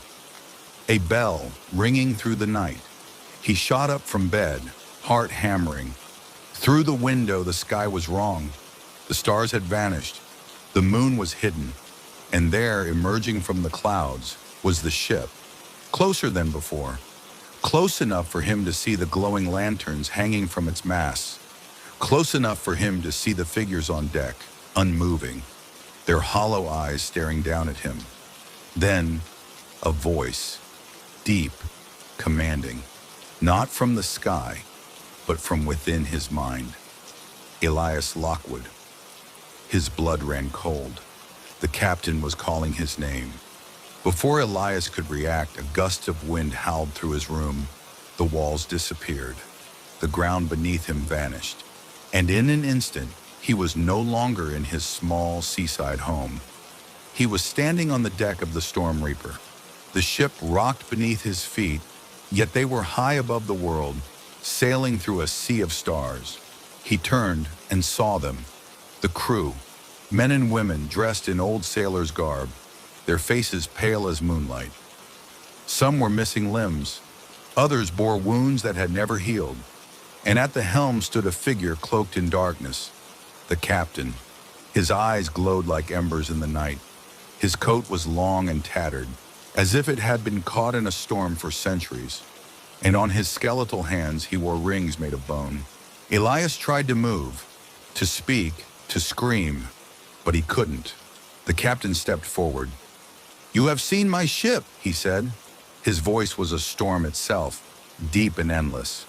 A bell ringing through the night. He shot up from bed, heart hammering. Through the window, the sky was wrong. The stars had vanished. The moon was hidden. And there, emerging from the clouds, was the ship, closer than before, close enough for him to see the glowing lanterns hanging from its masts, close enough for him to see the figures on deck, unmoving, their hollow eyes staring down at him. Then, a voice, deep, commanding, not from the sky, but from within his mind. Elias Lockwood. His blood ran cold. The captain was calling his name. Before Elias could react, a gust of wind howled through his room. The walls disappeared. The ground beneath him vanished. And in an instant, he was no longer in his small seaside home. He was standing on the deck of the Storm Reaper. The ship rocked beneath his feet, yet they were high above the world, sailing through a sea of stars. He turned and saw them, the crew, Men and women dressed in old sailors' garb, their faces pale as moonlight. Some were missing limbs, others bore wounds that had never healed, and at the helm stood a figure cloaked in darkness, the captain. His eyes glowed like embers in the night. His coat was long and tattered, as if it had been caught in a storm for centuries, and on his skeletal hands he wore rings made of bone. Elias tried to move, to speak, to scream, but he couldn't. The captain stepped forward. "You have seen my ship," he said. His voice was a storm itself, deep and endless.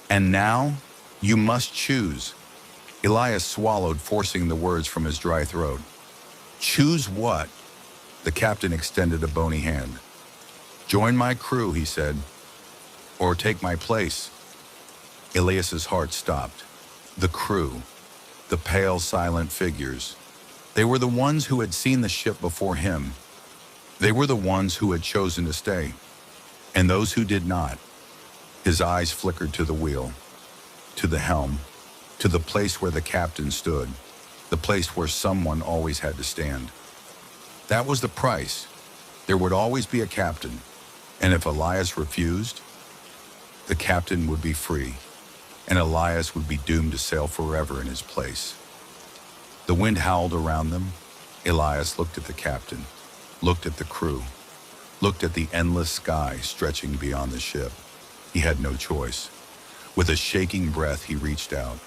"And now, you must choose." Elias swallowed, forcing the words from his dry throat. "Choose what?" The captain extended a bony hand. "Join my crew," he said, "or take my place." Elias's heart stopped. The crew, the pale, silent figures. They were the ones who had seen the ship before him. They were the ones who had chosen to stay. And those who did not. His eyes flickered to the wheel, to the helm, to the place where the captain stood, the place where someone always had to stand. That was the price. There would always be a captain, and if Elias refused, the captain would be free, and Elias would be doomed to sail forever in his place. The wind howled around them. Elias looked at the captain, looked at the crew, looked at the endless sky stretching beyond the ship. He had no choice. With a shaking breath, he reached out.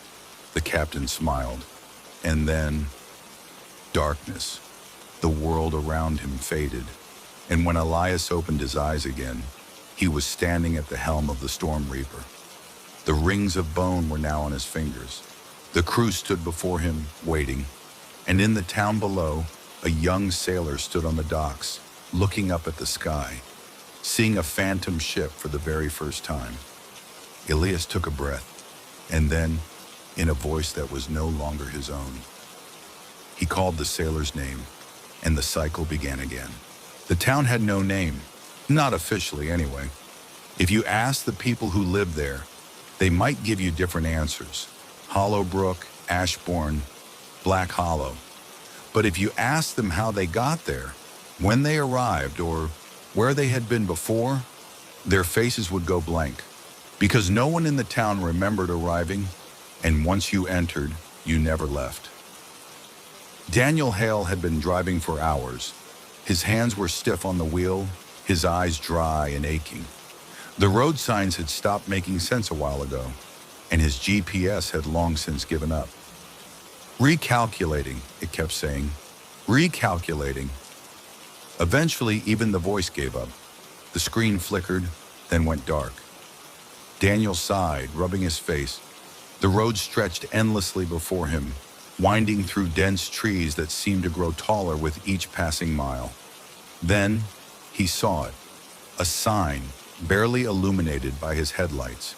The captain smiled, and then darkness. The world around him faded, and when Elias opened his eyes again, he was standing at the helm of the Storm Reaper. The rings of bone were now on his fingers. The crew stood before him, waiting, and in the town below, a young sailor stood on the docks, looking up at the sky, seeing a phantom ship for the very first time. Elias took a breath, and then, in a voice that was no longer his own, he called the sailor's name, and the cycle began again. The town had no name, not officially anyway. If you asked the people who lived there, they might give you different answers. Hollowbrook, Ashbourne, Black Hollow. But if you asked them how they got there, when they arrived, or where they had been before, their faces would go blank, because no one in the town remembered arriving, and once you entered, you never left. Daniel Hale had been driving for hours. His hands were stiff on the wheel, his eyes dry and aching. The road signs had stopped making sense a while ago, and his GPS had long since given up. "Recalculating," it kept saying. "Recalculating." Eventually, even the voice gave up. The screen flickered, then went dark. Daniel sighed, rubbing his face. The road stretched endlessly before him, winding through dense trees that seemed to grow taller with each passing mile. Then, he saw it. A sign, barely illuminated by his headlights.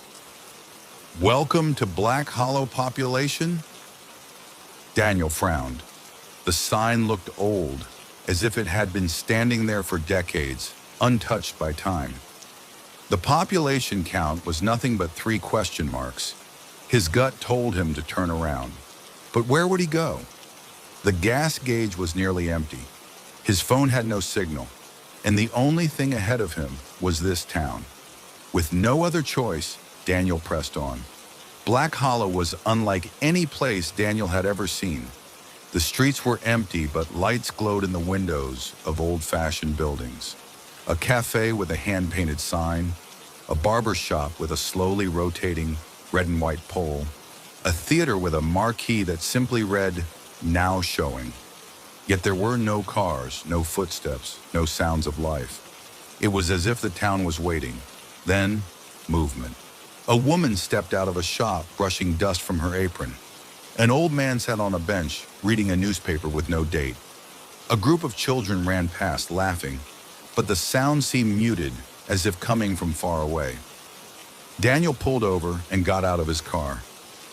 "Welcome to Black Hollow population?" Daniel frowned. The sign looked old, as if it had been standing there for decades, untouched by time. The population count was nothing but 3 question marks. His gut told him to turn around. But where would he go? The gas gauge was nearly empty. His phone had no signal, and the only thing ahead of him was this town. With no other choice, Daniel pressed on. Black Hollow was unlike any place Daniel had ever seen. The streets were empty, but lights glowed in the windows of old-fashioned buildings. A cafe with a hand-painted sign, a barber shop with a slowly rotating red and white pole, a theater with a marquee that simply read, "Now showing." Yet there were no cars, no footsteps, no sounds of life. It was as if the town was waiting. Then, movement. A woman stepped out of a shop, brushing dust from her apron. An old man sat on a bench, reading a newspaper with no date. A group of children ran past, laughing, but the sound seemed muted, as if coming from far away. Daniel pulled over and got out of his car.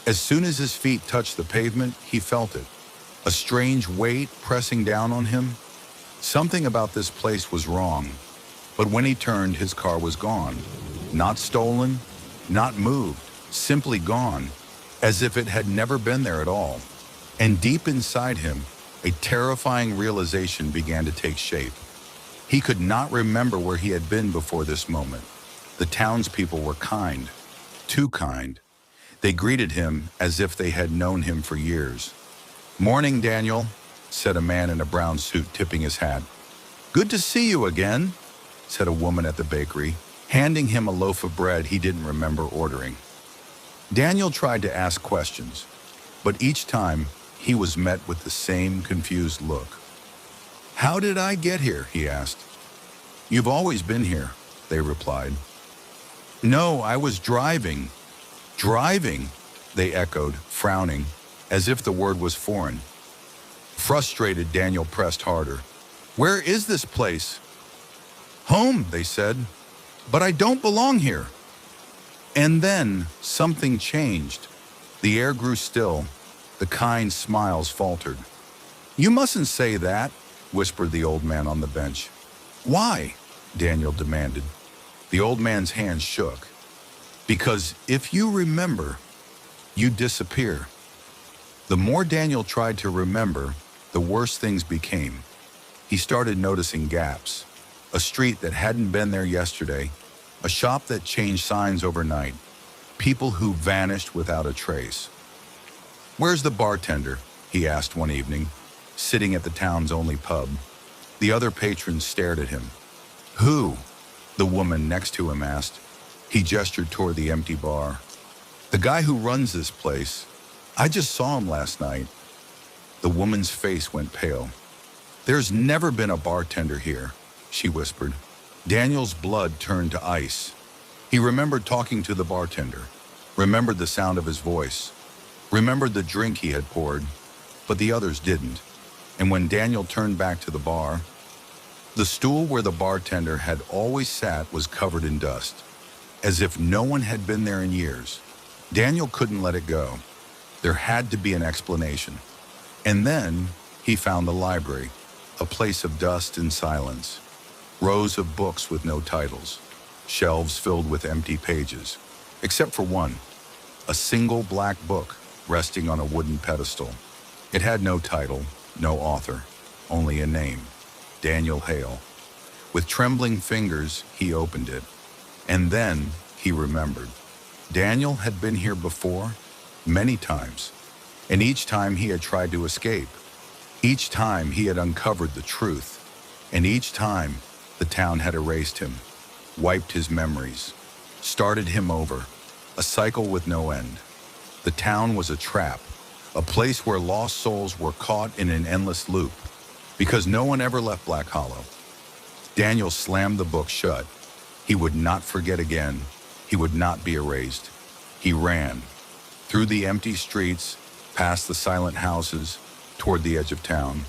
As soon as his feet touched the pavement, he felt it. A strange weight pressing down on him. Something about this place was wrong. But when he turned, his car was gone. Not stolen, not moved, simply gone, as if it had never been there at all. And deep inside him, A terrifying realization began to take shape. He could not remember where he had been before this moment. The townspeople were kind, too kind. They greeted him as if they had known him for years. "Morning, Daniel," said a man in a brown suit, tipping his hat. "Good to see you again," said a woman at the bakery, handing him a loaf of bread he didn't remember ordering. Daniel tried to ask questions, but each time he was met with the same confused look. "How did I get here?" he asked. "You've always been here," they replied. "No, I was driving." "Driving?" they echoed, frowning, as if the word was foreign. Frustrated, Daniel pressed harder. "Where is this place?" "Home," they said, "but I don't belong here." And then something changed. The air grew still. The kind smiles faltered. "You mustn't say that," whispered the old man on the bench. "Why?" Daniel demanded. The old man's hands shook. "Because if you remember, you disappear." The more Daniel tried to remember, the worse things became. He started noticing gaps. A street that hadn't been there yesterday, a shop that changed signs overnight, people who vanished without a trace. "Where's the bartender?" he asked one evening, sitting at the town's only pub. The other patrons stared at him. "Who?" the woman next to him asked. He gestured toward the empty bar. "The guy who runs this place. I just saw him last night." The woman's face went pale. "There's never been a bartender here," she whispered. Daniel's blood turned to ice. He remembered talking to the bartender, remembered the sound of his voice, remembered the drink he had poured, but the others didn't. And when Daniel turned back to the bar, the stool where the bartender had always sat was covered in dust, as if no one had been there in years. Daniel couldn't let it go. There had to be an explanation. And then he found the library, a place of dust and silence. Rows of books with no titles, shelves filled with empty pages, except for one, a single black book resting on a wooden pedestal. It had no title, no author, only a name, Daniel Hale. With trembling fingers, he opened it. And then he remembered. Daniel had been here before, many times, and each time he had tried to escape. Each time he had uncovered the truth, and each time the town had erased him, wiped his memories, started him over, a cycle with no end. The town was a trap, a place where lost souls were caught in an endless loop, because no one ever left Black Hollow. Daniel slammed the book shut. He would not forget again. He would not be erased. He ran, through the empty streets, past the silent houses, toward the edge of town,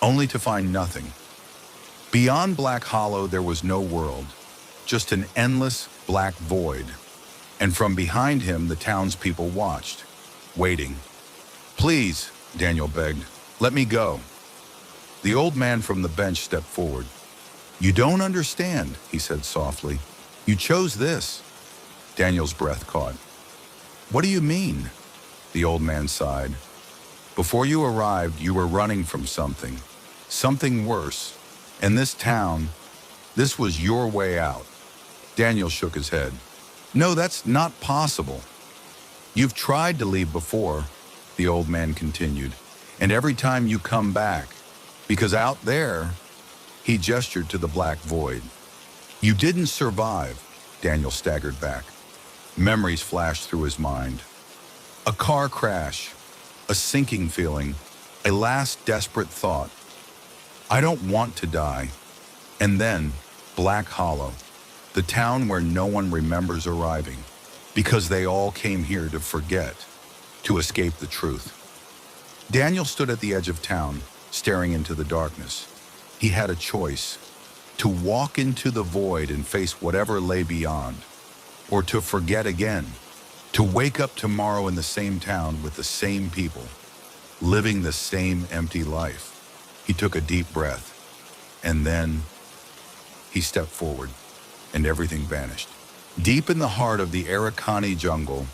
only to find nothing. Beyond Black Hollow, there was no world, just an endless black void. And from behind him, the townspeople watched, waiting. "Please," Daniel begged, "let me go." The old man from the bench stepped forward. "You don't understand," he said softly. "You chose this." Daniel's breath caught. "What do you mean?" The old man sighed. "Before you arrived, you were running from something worse. And this town, this was your way out." Daniel shook his head. "No, that's not possible." "You've tried to leave before," the old man continued, "and every time you come back, because out there," he gestured to the black void. "You didn't survive." Daniel staggered back. Memories flashed through his mind. A car crash, a sinking feeling, a last desperate thought. "I don't want to die." And then Black Hollow, the town where no one remembers arriving, because they all came here to forget, to escape the truth. Daniel stood at the edge of town, staring into the darkness. He had a choice: to walk into the void and face whatever lay beyond, or to forget again, to wake up tomorrow in the same town with the same people, living the same empty life. He took a deep breath, and then he stepped forward, and everything vanished. Deep in the heart of the Arikani jungle,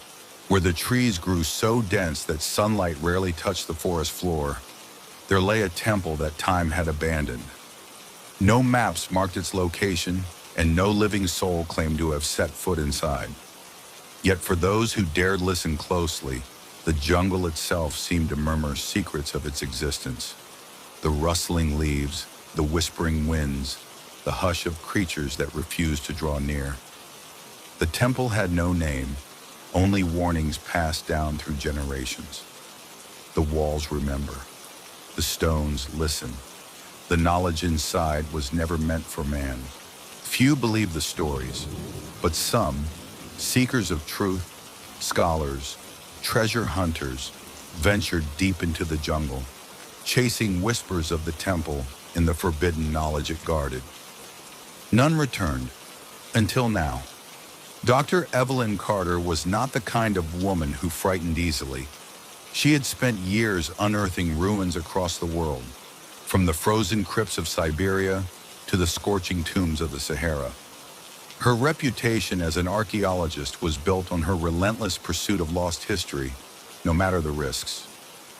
where the trees grew so dense that sunlight rarely touched the forest floor, there lay a temple that time had abandoned. No maps marked its location, and no living soul claimed to have set foot inside. Yet for those who dared listen closely, the jungle itself seemed to murmur secrets of its existence. The rustling leaves, the whispering winds, the hush of creatures that refused to draw near. The temple had no name, only warnings passed down through generations. The walls remember. The stones listen. The knowledge inside was never meant for man. Few believed the stories, but some, seekers of truth, scholars, treasure hunters, ventured deep into the jungle, chasing whispers of the temple in the forbidden knowledge it guarded. None returned, until now. Dr. Evelyn Carter was not the kind of woman who frightened easily. She had spent years unearthing ruins across the world, from the frozen crypts of Siberia to the scorching tombs of the Sahara. Her reputation as an archaeologist was built on her relentless pursuit of lost history, no matter the risks.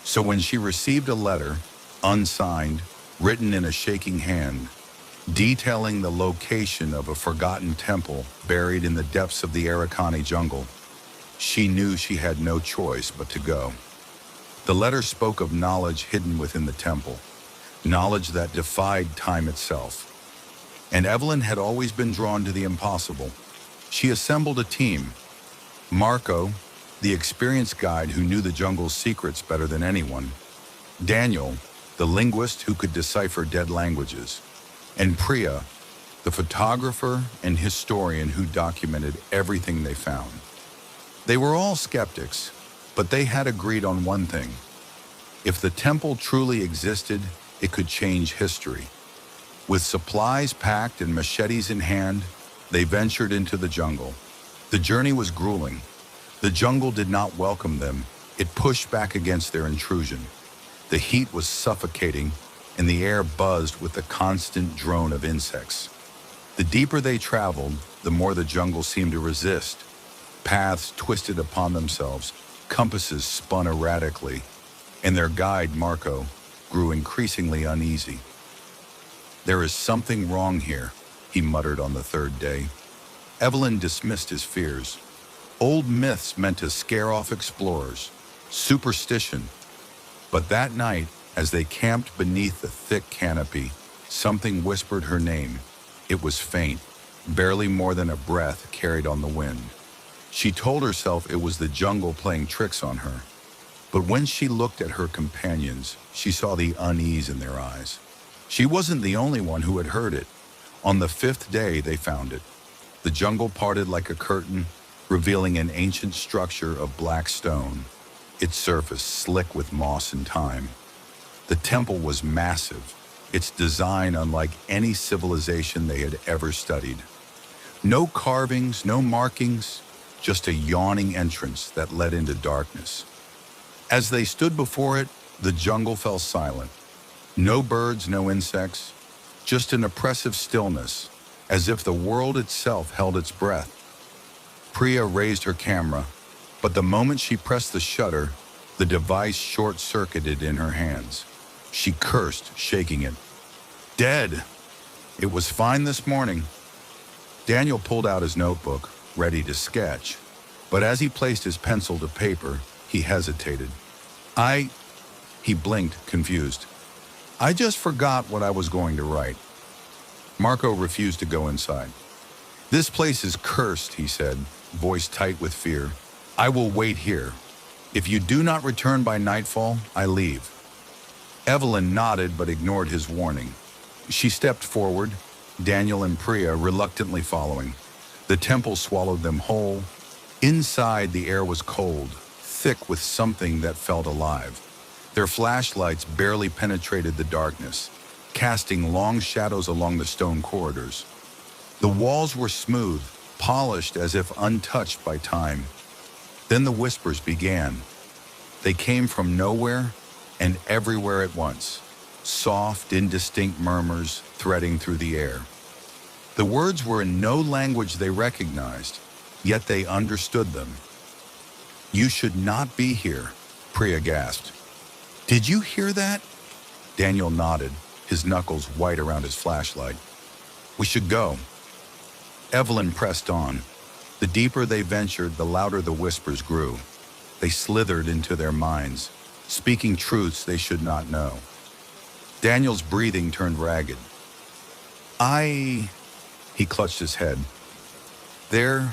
So when she received a letter, unsigned, written in a shaking hand, detailing the location of a forgotten temple buried in the depths of the Arikani jungle, she knew she had no choice but to go. The letter spoke of knowledge hidden within the temple, knowledge that defied time itself. And Evelyn had always been drawn to the impossible. She assembled a team. Marco, the experienced guide who knew the jungle's secrets better than anyone. Daniel, the linguist who could decipher dead languages. And Priya, the photographer and historian who documented everything they found. They were all skeptics, but they had agreed on one thing. If the temple truly existed, it could change history. With supplies packed and machetes in hand, they ventured into the jungle. The journey was grueling. The jungle did not welcome them. It pushed back against their intrusion. The heat was suffocating, and the air buzzed with the constant drone of insects. The deeper they traveled, the more the jungle seemed to resist. Paths twisted upon themselves, compasses spun erratically, and their guide, Marco, grew increasingly uneasy. "There is something wrong here," he muttered on the third day. Evelyn dismissed his fears. Old myths meant to scare off explorers, superstition. But that night, as they camped beneath the thick canopy, something whispered her name. It was faint, barely more than a breath carried on the wind. She told herself it was the jungle playing tricks on her. But when she looked at her companions, she saw the unease in their eyes. She wasn't the only one who had heard it. On the fifth day, they found it. The jungle parted like a curtain, revealing an ancient structure of black stone, its surface slick with moss and time. The temple was massive, its design unlike any civilization they had ever studied. No carvings, no markings, just a yawning entrance that led into darkness. As they stood before it, the jungle fell silent. No birds, no insects, just an oppressive stillness, as if the world itself held its breath. Priya raised her camera, but the moment she pressed the shutter, the device short-circuited in her hands. She cursed, shaking it. "Dead! It was fine this morning." Daniel pulled out his notebook, ready to sketch, but as he placed his pencil to paper, he hesitated. He blinked, confused. "I just forgot what I was going to write." Marco refused to go inside. "This place is cursed," he said, voice tight with fear. "I will wait here. If you do not return by nightfall, I leave." Evelyn nodded but ignored his warning. She stepped forward, Daniel and Priya reluctantly following. The temple swallowed them whole. Inside, the air was cold, thick with something that felt alive. Their flashlights barely penetrated the darkness, casting long shadows along the stone corridors. The walls were smooth, polished as if untouched by time. Then the whispers began. They came from nowhere and everywhere at once, soft, indistinct murmurs threading through the air. The words were in no language they recognized, yet they understood them. "You should not be here," Priya gasped. "Did you hear that?" Daniel nodded, his knuckles white around his flashlight. We should go. Evelyn pressed on. The deeper they ventured, the louder the whispers grew. They slithered into their minds, speaking truths they should not know. Daniel's breathing turned ragged. He clutched his head. They're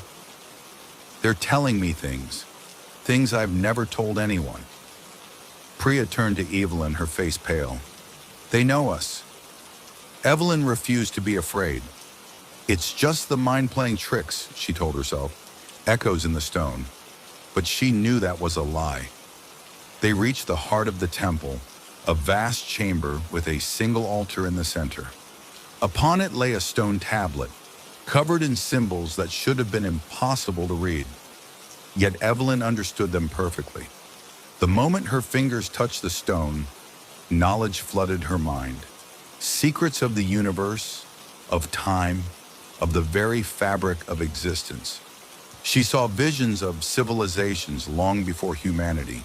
telling me things I've never told anyone. Priya turned to Evelyn, her face pale. They know us. Evelyn refused to be afraid. It's just the mind playing tricks, she told herself. Echoes in the stone. But she knew that was a lie. They reached the heart of the temple, a vast chamber with a single altar in the center. Upon it lay a stone tablet, covered in symbols that should have been impossible to read. Yet Evelyn understood them perfectly. The moment her fingers touched the stone, knowledge flooded her mind. Secrets of the universe, of time, of the very fabric of existence. She saw visions of civilizations long before humanity,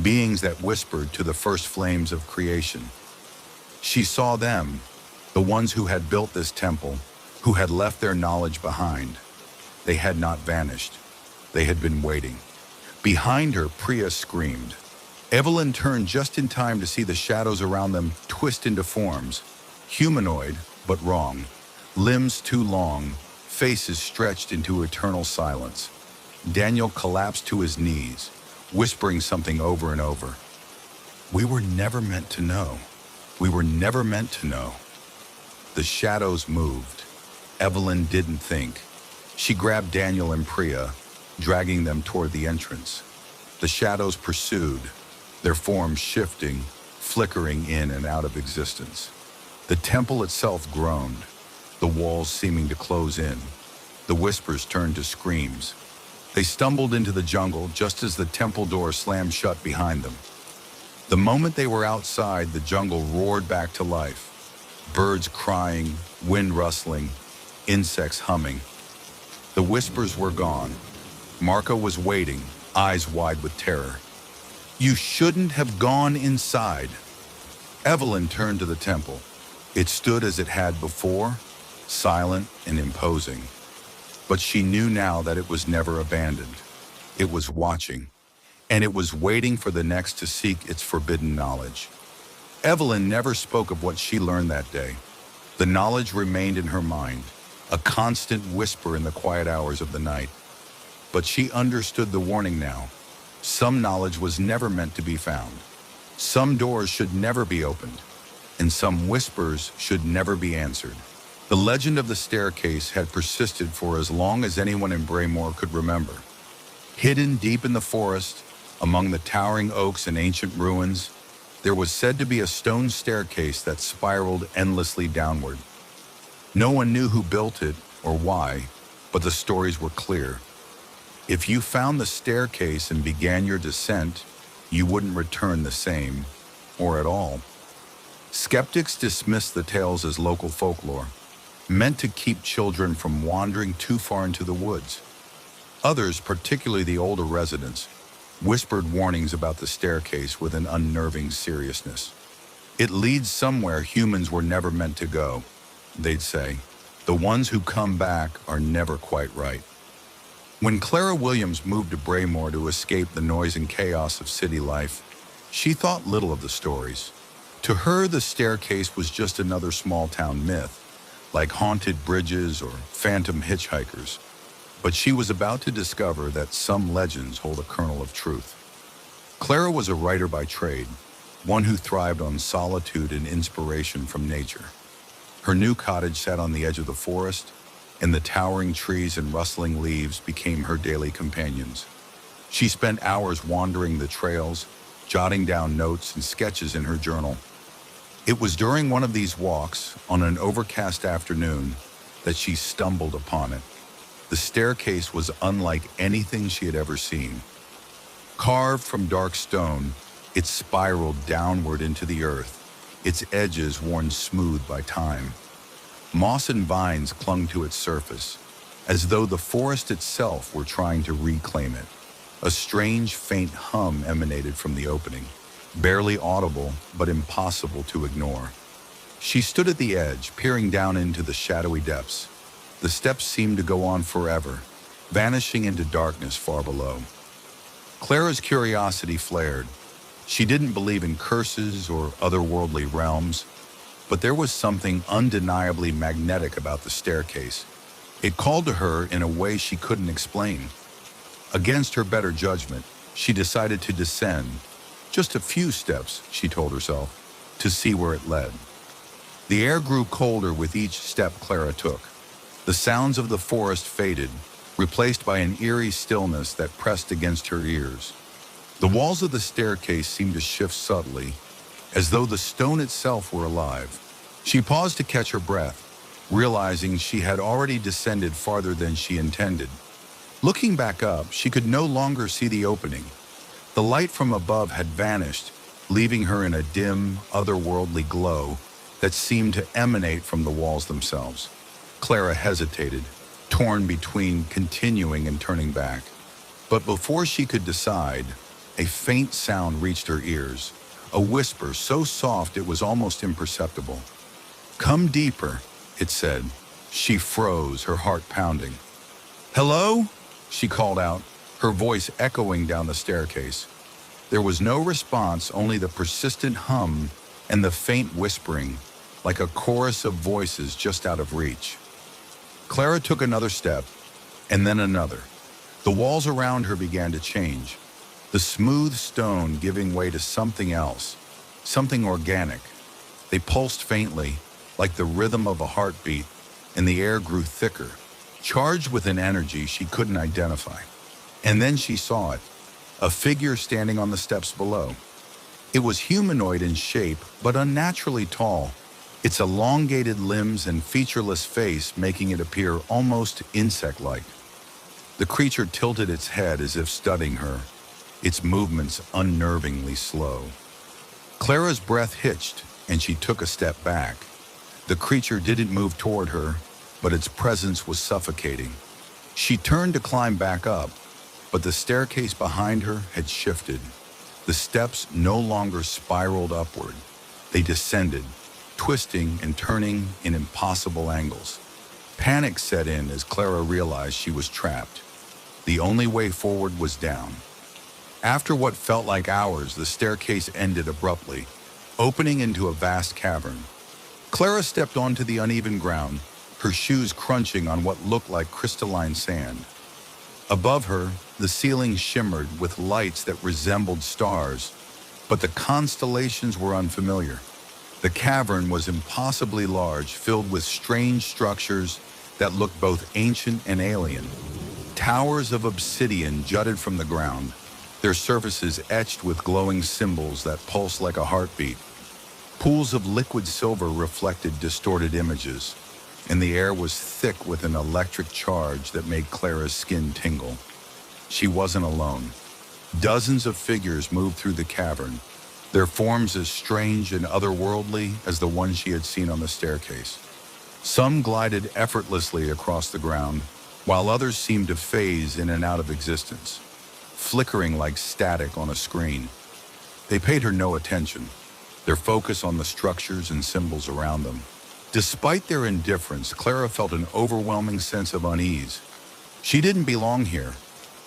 beings that whispered to the first flames of creation. She saw them, the ones who had built this temple, who had left their knowledge behind. They had not vanished. They had been waiting. Behind her, Priya screamed. Evelyn turned just in time to see the shadows around them twist into forms, humanoid, but wrong, limbs too long, faces stretched into eternal silence. Daniel collapsed to his knees, whispering something over and over. We were never meant to know. We were never meant to know. The shadows moved. Evelyn didn't think. She grabbed Daniel and Priya, dragging them toward the entrance. The shadows pursued, their forms shifting, flickering in and out of existence. The temple itself groaned, the walls seeming to close in. The whispers turned to screams. They stumbled into the jungle just as the temple door slammed shut behind them. The moment they were outside, the jungle roared back to life. Birds crying, wind rustling, insects humming. The whispers were gone. Marco was waiting, eyes wide with terror. You shouldn't have gone inside. Evelyn turned to the temple. It stood as it had before, silent and imposing. But she knew now that it was never abandoned. It was watching, and it was waiting for the next to seek its forbidden knowledge. Evelyn never spoke of what she learned that day. The knowledge remained in her mind, a constant whisper in the quiet hours of the night. But she understood the warning now. Some knowledge was never meant to be found. Some doors should never be opened, and some whispers should never be answered. The legend of the staircase had persisted for as long as anyone in Braemore could remember. Hidden deep in the forest, among the towering oaks and ancient ruins, there was said to be a stone staircase that spiraled endlessly downward. No one knew who built it or why, but the stories were clear. If you found the staircase and began your descent, you wouldn't return the same, or at all. Skeptics dismissed the tales as local folklore, meant to keep children from wandering too far into the woods. Others, particularly the older residents, whispered warnings about the staircase with an unnerving seriousness. It leads somewhere humans were never meant to go, they'd say. The ones who come back are never quite right. When Clara Williams moved to Braemore to escape the noise and chaos of city life, she thought little of the stories. To her, the staircase was just another small-town myth, like haunted bridges or phantom hitchhikers. But she was about to discover that some legends hold a kernel of truth. Clara was a writer by trade, one who thrived on solitude and inspiration from nature. Her new cottage sat on the edge of the forest, and the towering trees and rustling leaves became her daily companions. She spent hours wandering the trails, jotting down notes and sketches in her journal. It was during one of these walks, on an overcast afternoon, that she stumbled upon it. The staircase was unlike anything she had ever seen. Carved from dark stone, it spiraled downward into the earth, its edges worn smooth by time. Moss and vines clung to its surface, as though the forest itself were trying to reclaim it. A strange, faint hum emanated from the opening, barely audible but impossible to ignore. She stood at the edge, peering down into the shadowy depths. The steps seemed to go on forever, vanishing into darkness far below. Clara's curiosity flared. She didn't believe in curses or otherworldly realms, but there was something undeniably magnetic about the staircase. It called to her in a way she couldn't explain. Against her better judgment, she decided to descend. Just a few steps, she told herself, to see where it led. The air grew colder with each step Clara took. The sounds of the forest faded, replaced by an eerie stillness that pressed against her ears. The walls of the staircase seemed to shift subtly, as though the stone itself were alive. She paused to catch her breath, realizing she had already descended farther than she intended. Looking back up, she could no longer see the opening. The light from above had vanished, leaving her in a dim, otherworldly glow that seemed to emanate from the walls themselves. Clara hesitated, torn between continuing and turning back. But before she could decide, a faint sound reached her ears, a whisper so soft it was almost imperceptible. "Come deeper," it said. She froze, her heart pounding. "Hello?" she called out, her voice echoing down the staircase. There was no response, only the persistent hum and the faint whispering, like a chorus of voices just out of reach. Clara took another step, and then another. The walls around her began to change, the smooth stone giving way to something else, something organic. They pulsed faintly, like the rhythm of a heartbeat, and the air grew thicker, charged with an energy she couldn't identify. And then she saw it, a figure standing on the steps below. It was humanoid in shape, but unnaturally tall, its elongated limbs and featureless face making it appear almost insect-like. The creature tilted its head as if studying her, its movements unnervingly slow. Clara's breath hitched, and she took a step back. The creature didn't move toward her, but its presence was suffocating. She turned to climb back up, but the staircase behind her had shifted. The steps no longer spiraled upward. They descended, twisting and turning in impossible angles. Panic set in as Clara realized she was trapped. The only way forward was down. After what felt like hours, the staircase ended abruptly, opening into a vast cavern. Clara stepped onto the uneven ground, her shoes crunching on what looked like crystalline sand. Above her, the ceiling shimmered with lights that resembled stars, but the constellations were unfamiliar. The cavern was impossibly large, filled with strange structures that looked both ancient and alien. Towers of obsidian jutted from the ground, their surfaces etched with glowing symbols that pulsed like a heartbeat. Pools of liquid silver reflected distorted images, and the air was thick with an electric charge that made Clara's skin tingle. She wasn't alone. Dozens of figures moved through the cavern, their forms as strange and otherworldly as the ones she had seen on the staircase. Some glided effortlessly across the ground, while others seemed to phase in and out of existence, flickering like static on a screen. They paid her no attention, their focus on the structures and symbols around them. Despite their indifference, Clara felt an overwhelming sense of unease. She didn't belong here,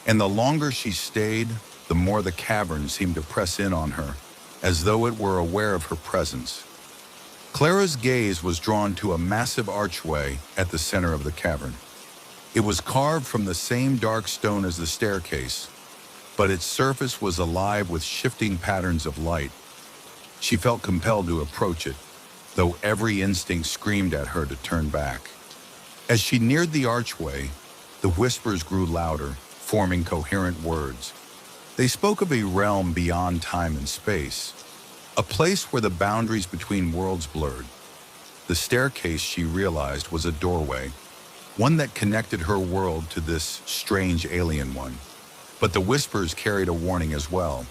and the longer she stayed, the more the cavern seemed to press in on her, as though it were aware of her presence. Clara's gaze was drawn to a massive archway at the center of the cavern. It was carved from the same dark stone as the staircase, but its surface was alive with shifting patterns of light. She felt compelled to approach it, though every instinct screamed at her to turn back. As she neared the archway, the whispers grew louder, forming coherent words. They spoke of a realm beyond time and space, a place where the boundaries between worlds blurred. The staircase, she realized, was a doorway, one that connected her world to this strange alien one. But the whispers carried a warning as well.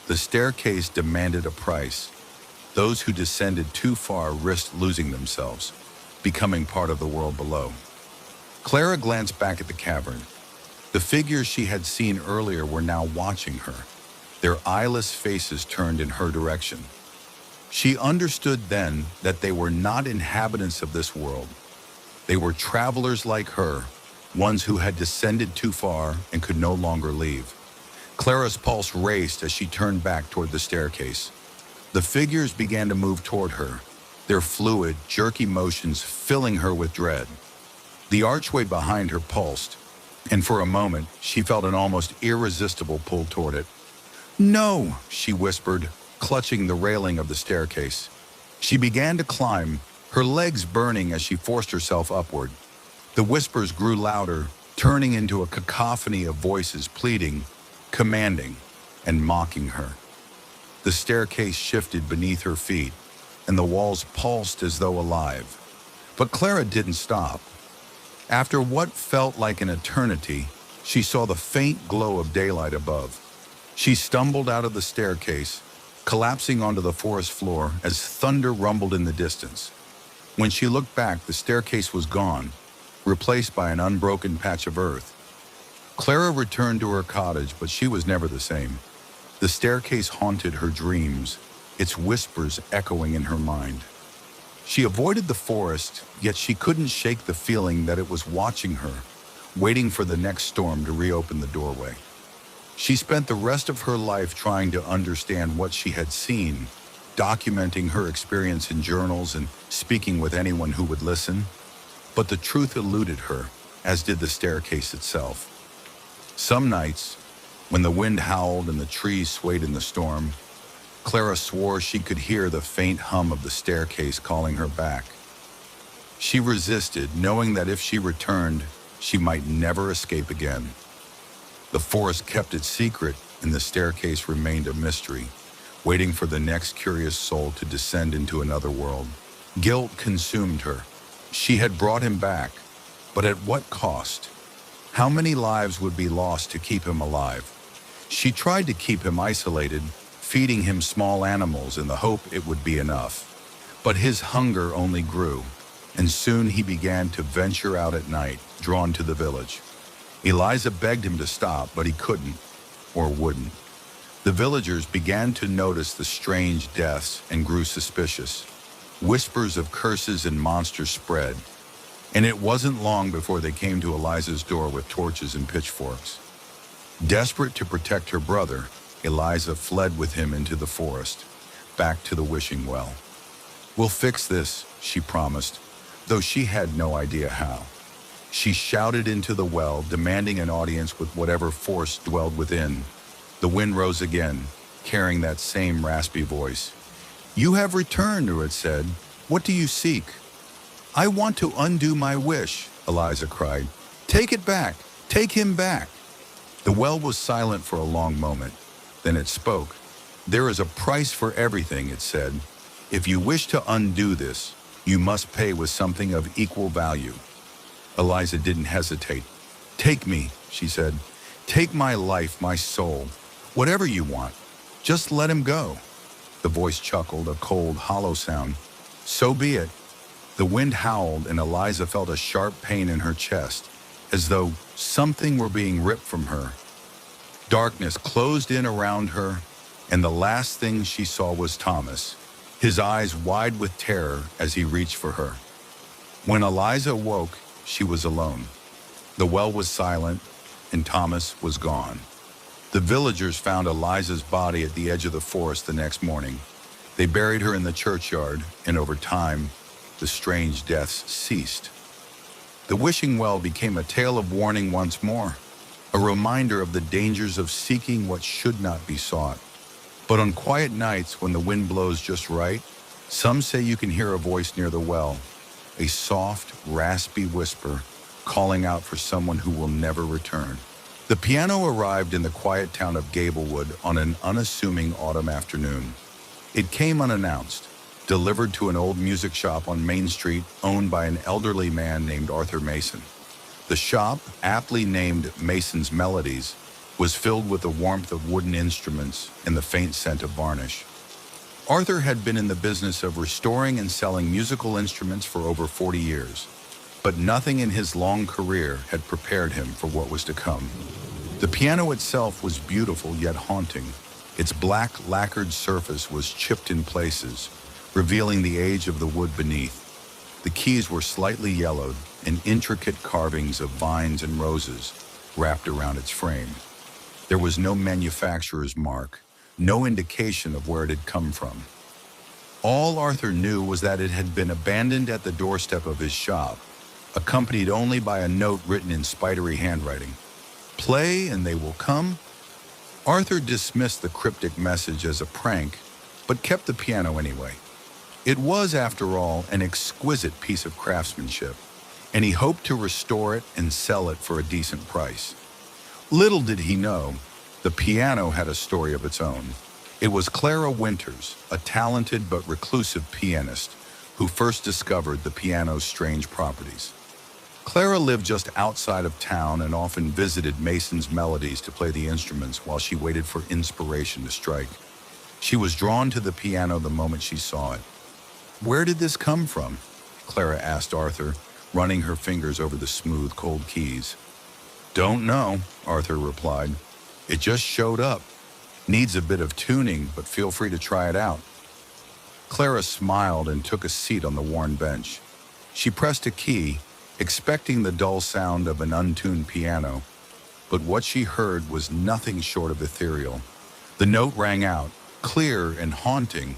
The staircase demanded a price. Those who descended too far risked losing themselves, becoming part of the world below. Clara glanced back at the cavern. The figures she had seen earlier were now watching her, their eyeless faces turned in her direction. She understood then that they were not inhabitants of this world. They were travelers like her, ones who had descended too far and could no longer leave. Clara's pulse raced as she turned back toward the staircase. The figures began to move toward her, their fluid, jerky motions filling her with dread. The archway behind her pulsed, and for a moment, she felt an almost irresistible pull toward it. "No," she whispered, clutching the railing of the staircase. She began to climb, her legs burning as she forced herself upward. The whispers grew louder, turning into a cacophony of voices pleading, commanding, and mocking her. The staircase shifted beneath her feet, and the walls pulsed as though alive. But Clara didn't stop. After what felt like an eternity, she saw the faint glow of daylight above. She stumbled out of the staircase, collapsing onto the forest floor as thunder rumbled in the distance. When she looked back, the staircase was gone, replaced by an unbroken patch of earth. Clara returned to her cottage, but she was never the same. The staircase haunted her dreams, its whispers echoing in her mind. She avoided the forest, yet she couldn't shake the feeling that it was watching her, waiting for the next storm to reopen the doorway. She spent the rest of her life trying to understand what she had seen, documenting her experience in journals and speaking with anyone who would listen. But the truth eluded her, as did the staircase itself. Some nights, when the wind howled and the trees swayed in the storm, Clara swore she could hear the faint hum of the staircase calling her back. She resisted, knowing that if she returned, she might never escape again. The forest kept its secret, and the staircase remained a mystery, waiting for the next curious soul to descend into another world. Guilt consumed her. She had brought him back, but at what cost? How many lives would be lost to keep him alive? She tried to keep him isolated, feeding him small animals in the hope it would be enough. But his hunger only grew, and soon he began to venture out at night, drawn to the village. Eliza begged him to stop, but he couldn't, or wouldn't. The villagers began to notice the strange deaths and grew suspicious. Whispers of curses and monsters spread, and it wasn't long before they came to Eliza's door with torches and pitchforks. Desperate to protect her brother, Eliza fled with him into the forest, back to the wishing well. "We'll fix this," she promised, though she had no idea how. She shouted into the well, demanding an audience with whatever force dwelled within. The wind rose again, carrying that same raspy voice. "You have returned," it said. "What do you seek?" "I want to undo my wish," Eliza cried. "Take it back. Take him back." The well was silent for a long moment. Then it spoke. "There is a price for everything," it said. "If you wish to undo this, you must pay with something of equal value." Eliza didn't hesitate. "Take me," she said. "Take my life, my soul, whatever you want. Just let him go." The voice chuckled, a cold, hollow sound. "So be it." The wind howled, and Eliza felt a sharp pain in her chest, as though something were being ripped from her. Darkness closed in around her, and the last thing she saw was Thomas, his eyes wide with terror as he reached for her. When Eliza woke, she was alone. The well was silent, and Thomas was gone. The villagers found Eliza's body at the edge of the forest the next morning. They buried her in the churchyard, and over time, the strange deaths ceased. The wishing well became a tale of warning once more, a reminder of the dangers of seeking what should not be sought. But on quiet nights when the wind blows just right, some say you can hear a voice near the well, a soft, raspy whisper calling out for someone who will never return. The piano arrived in the quiet town of Gablewood on an unassuming autumn afternoon. It came unannounced, delivered to an old music shop on Main Street owned by an elderly man named Arthur Mason. The shop, aptly named Mason's Melodies, was filled with the warmth of wooden instruments and the faint scent of varnish. Arthur had been in the business of restoring and selling musical instruments for over 40 years, but nothing in his long career had prepared him for what was to come. The piano itself was beautiful yet haunting, Its black lacquered surface was chipped in places, revealing the age of the wood beneath. The keys were slightly yellowed, and intricate carvings of vines and roses wrapped around its frame. There was no manufacturer's mark, no indication of where it had come from. All Arthur knew was that it had been abandoned at the doorstep of his shop, accompanied only by a note written in spidery handwriting. "Play and they will come." Arthur dismissed the cryptic message as a prank, but kept the piano anyway. It was, after all, an exquisite piece of craftsmanship, and he hoped to restore it and sell it for a decent price. Little did he know, the piano had a story of its own. It was Clara Winters, a talented but reclusive pianist, who first discovered the piano's strange properties. Clara lived just outside of town and often visited Mason's Melodies to play the instruments while she waited for inspiration to strike. She was drawn to the piano the moment she saw it. "Where did this come from?" Clara asked Arthur, running her fingers over the smooth, cold keys. "Don't know," Arthur replied. "It just showed up. Needs a bit of tuning, but feel free to try it out." Clara smiled and took a seat on the worn bench. She pressed a key, expecting the dull sound of an untuned piano, but what she heard was nothing short of ethereal. The note rang out, clear and haunting,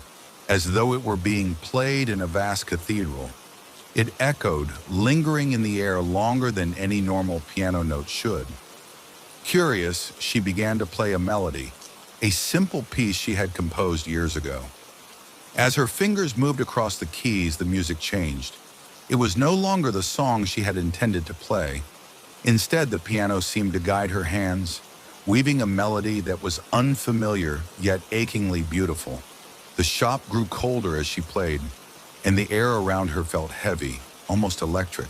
as though it were being played in a vast cathedral. It echoed, lingering in the air longer than any normal piano note should. Curious, she began to play a melody, a simple piece she had composed years ago. As her fingers moved across the keys, the music changed. It was no longer the song she had intended to play. Instead, the piano seemed to guide her hands, weaving a melody that was unfamiliar yet achingly beautiful. The shop grew colder as she played, and the air around her felt heavy, almost electric.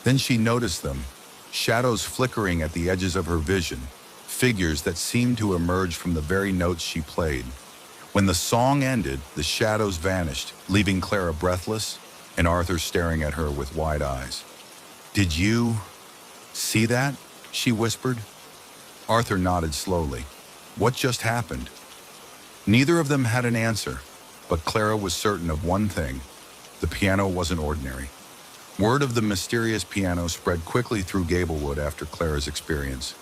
Then she noticed them, shadows flickering at the edges of her vision, figures that seemed to emerge from the very notes she played. When the song ended, the shadows vanished, leaving Clara breathless and Arthur staring at her with wide eyes. "Did you see that?" she whispered. Arthur nodded slowly. "What just happened?" Neither of them had an answer, but Clara was certain of one thing: the piano wasn't ordinary. Word of the mysterious piano spread quickly through Gablewood after Clara's experience.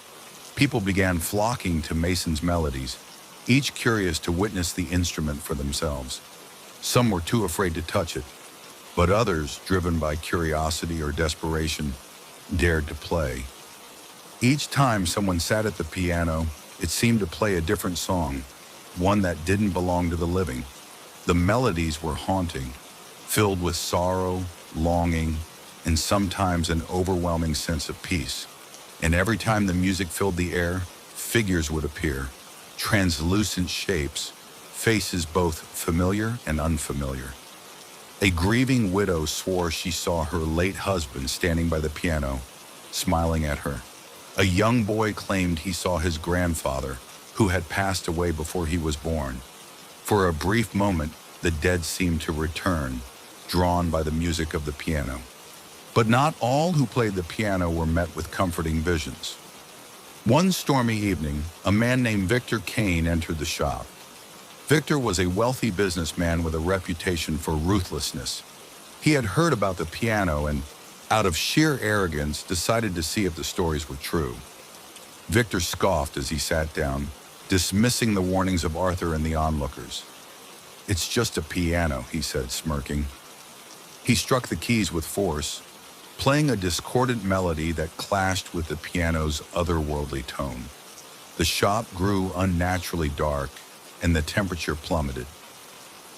People began flocking to Mason's Melodies, each curious to witness the instrument for themselves. Some were too afraid to touch it, but others, driven by curiosity or desperation, dared to play. Each time someone sat at the piano, it seemed to play a different song, one that didn't belong to the living. The melodies were haunting, filled with sorrow, longing, and sometimes an overwhelming sense of peace. And every time the music filled the air, figures would appear, translucent shapes, faces both familiar and unfamiliar. A grieving widow swore she saw her late husband standing by the piano, smiling at her. A young boy claimed he saw his grandfather, who had passed away before he was born. For a brief moment, the dead seemed to return, drawn by the music of the piano. But not all who played the piano were met with comforting visions. One stormy evening, a man named Victor Kane entered the shop. Victor was a wealthy businessman with a reputation for ruthlessness. He had heard about the piano and, out of sheer arrogance, decided to see if the stories were true. Victor scoffed as he sat down, dismissing the warnings of Arthur and the onlookers. "It's just a piano," he said, smirking. He struck the keys with force, playing a discordant melody that clashed with the piano's otherworldly tone. The shop grew unnaturally dark, and the temperature plummeted.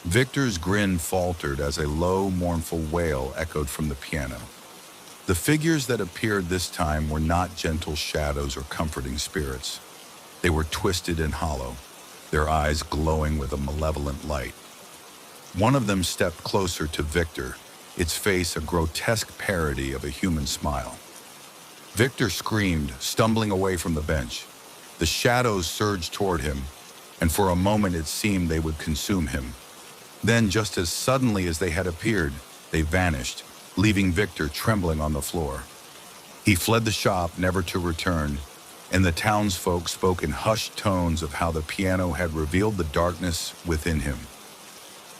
Victor's grin faltered as a low, mournful wail echoed from the piano. The figures that appeared this time were not gentle shadows or comforting spirits. They were twisted and hollow, their eyes glowing with a malevolent light. One of them stepped closer to Victor, its face a grotesque parody of a human smile. Victor screamed, stumbling away from the bench. The shadows surged toward him, and for a moment it seemed they would consume him. Then, just as suddenly as they had appeared, they vanished, leaving Victor trembling on the floor. He fled the shop, never to return, and the townsfolk spoke in hushed tones of how the piano had revealed the darkness within him.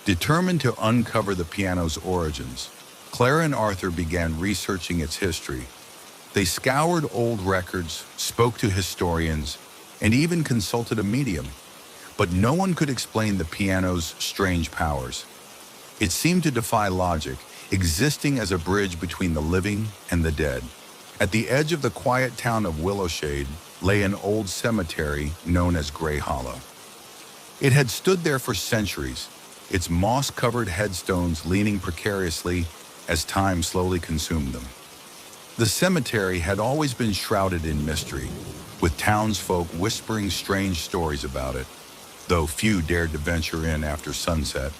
Determined to uncover the piano's origins, Clara and Arthur began researching its history. They scoured old records, spoke to historians, and even consulted a medium, but no one could explain the piano's strange powers. It seemed to defy logic, existing as a bridge between the living and the dead. At the edge of the quiet town of Willowshade lay an old cemetery known as Grey Hollow. It had stood there for centuries, its moss-covered headstones leaning precariously as time slowly consumed them. The cemetery had always been shrouded in mystery, with townsfolk whispering strange stories about it, though few dared to venture in after sunset.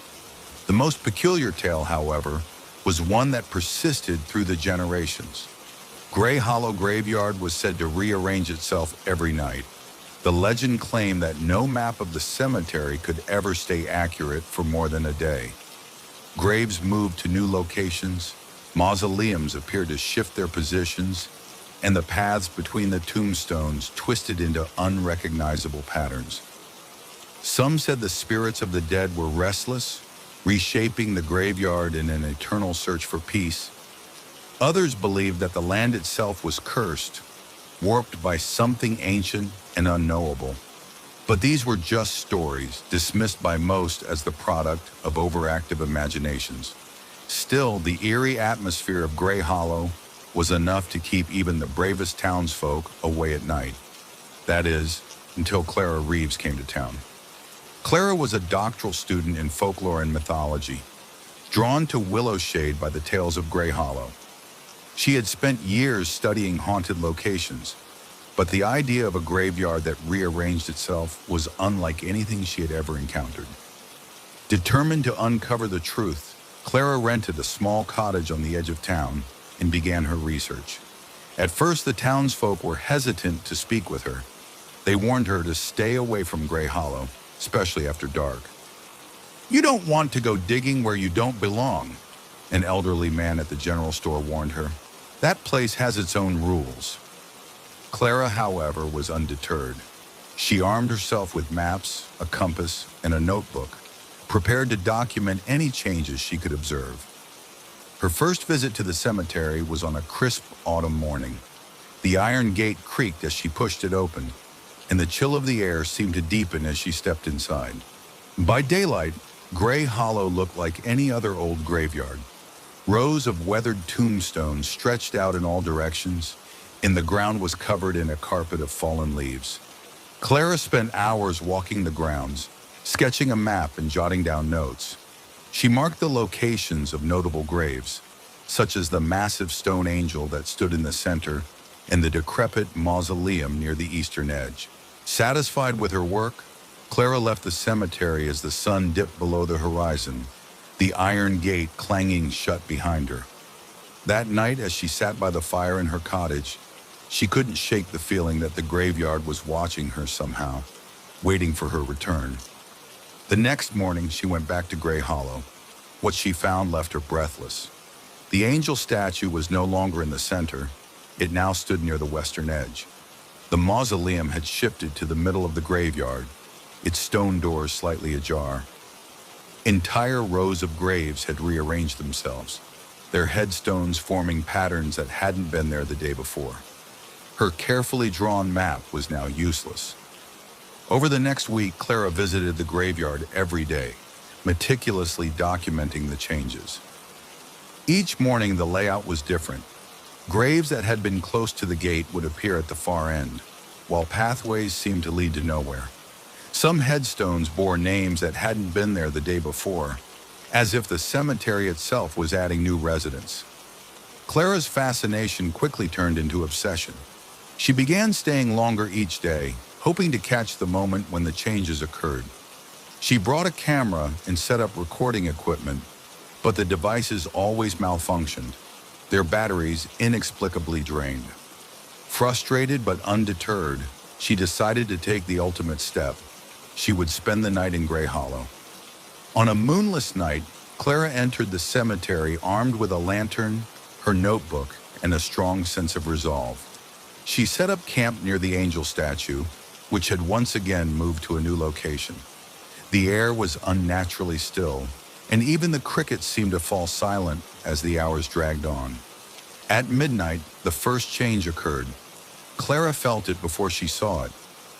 The most peculiar tale, however, was one that persisted through the generations. Grey Hollow Graveyard was said to rearrange itself every night. The legend claimed that no map of the cemetery could ever stay accurate for more than a day. Graves moved to new locations, mausoleums appeared to shift their positions, and the paths between the tombstones twisted into unrecognizable patterns. Some said the spirits of the dead were restless, reshaping the graveyard in an eternal search for peace. Others believed that the land itself was cursed, warped by something ancient and unknowable. But these were just stories, dismissed by most as the product of overactive imaginations. Still, the eerie atmosphere of Grey Hollow was enough to keep even the bravest townsfolk away at night. That is, until Clara Reeves came to town. Clara was a doctoral student in folklore and mythology, drawn to Willowshade by the tales of Grey Hollow. She had spent years studying haunted locations, but the idea of a graveyard that rearranged itself was unlike anything she had ever encountered. Determined to uncover the truth, Clara rented a small cottage on the edge of town and began her research. At first, the townsfolk were hesitant to speak with her. They warned her to stay away from Grey Hollow, especially after dark. "You don't want to go digging where you don't belong," an elderly man at the general store warned her. "That place has its own rules." Clara, however, was undeterred. She armed herself with maps, a compass, and a notebook, prepared to document any changes she could observe. Her first visit to the cemetery was on a crisp autumn morning. The iron gate creaked as she pushed it open, and the chill of the air seemed to deepen as she stepped inside. By daylight, Grey Hollow looked like any other old graveyard. Rows of weathered tombstones stretched out in all directions, and the ground was covered in a carpet of fallen leaves. Clara spent hours walking the grounds, sketching a map and jotting down notes. She marked the locations of notable graves, such as the massive stone angel that stood in the center and the decrepit mausoleum near the eastern edge. Satisfied with her work, Clara left the cemetery as the sun dipped below the horizon, the iron gate clanging shut behind her. That night, as she sat by the fire in her cottage, she couldn't shake the feeling that the graveyard was watching her somehow, waiting for her return. The next morning, she went back to Grey Hollow. What she found left her breathless. The angel statue was no longer in the center. It now stood near the western edge. The mausoleum had shifted to the middle of the graveyard, its stone doors slightly ajar. Entire rows of graves had rearranged themselves, their headstones forming patterns that hadn't been there the day before. Her carefully drawn map was now useless. Over the next week, Clara visited the graveyard every day, meticulously documenting the changes. Each morning, the layout was different. Graves that had been close to the gate would appear at the far end, while pathways seemed to lead to nowhere. Some headstones bore names that hadn't been there the day before, as if the cemetery itself was adding new residents. Clara's fascination quickly turned into obsession. She began staying longer each day, hoping to catch the moment when the changes occurred. She brought a camera and set up recording equipment, but the devices always malfunctioned, their batteries inexplicably drained. Frustrated but undeterred, she decided to take the ultimate step. She would spend the night in Grey Hollow. On a moonless night, Clara entered the cemetery armed with a lantern, her notebook, and a strong sense of resolve. She set up camp near the angel statue, which had once again moved to a new location. The air was unnaturally still, and even the crickets seemed to fall silent as the hours dragged on. At midnight, the first change occurred. Clara felt it before she saw it,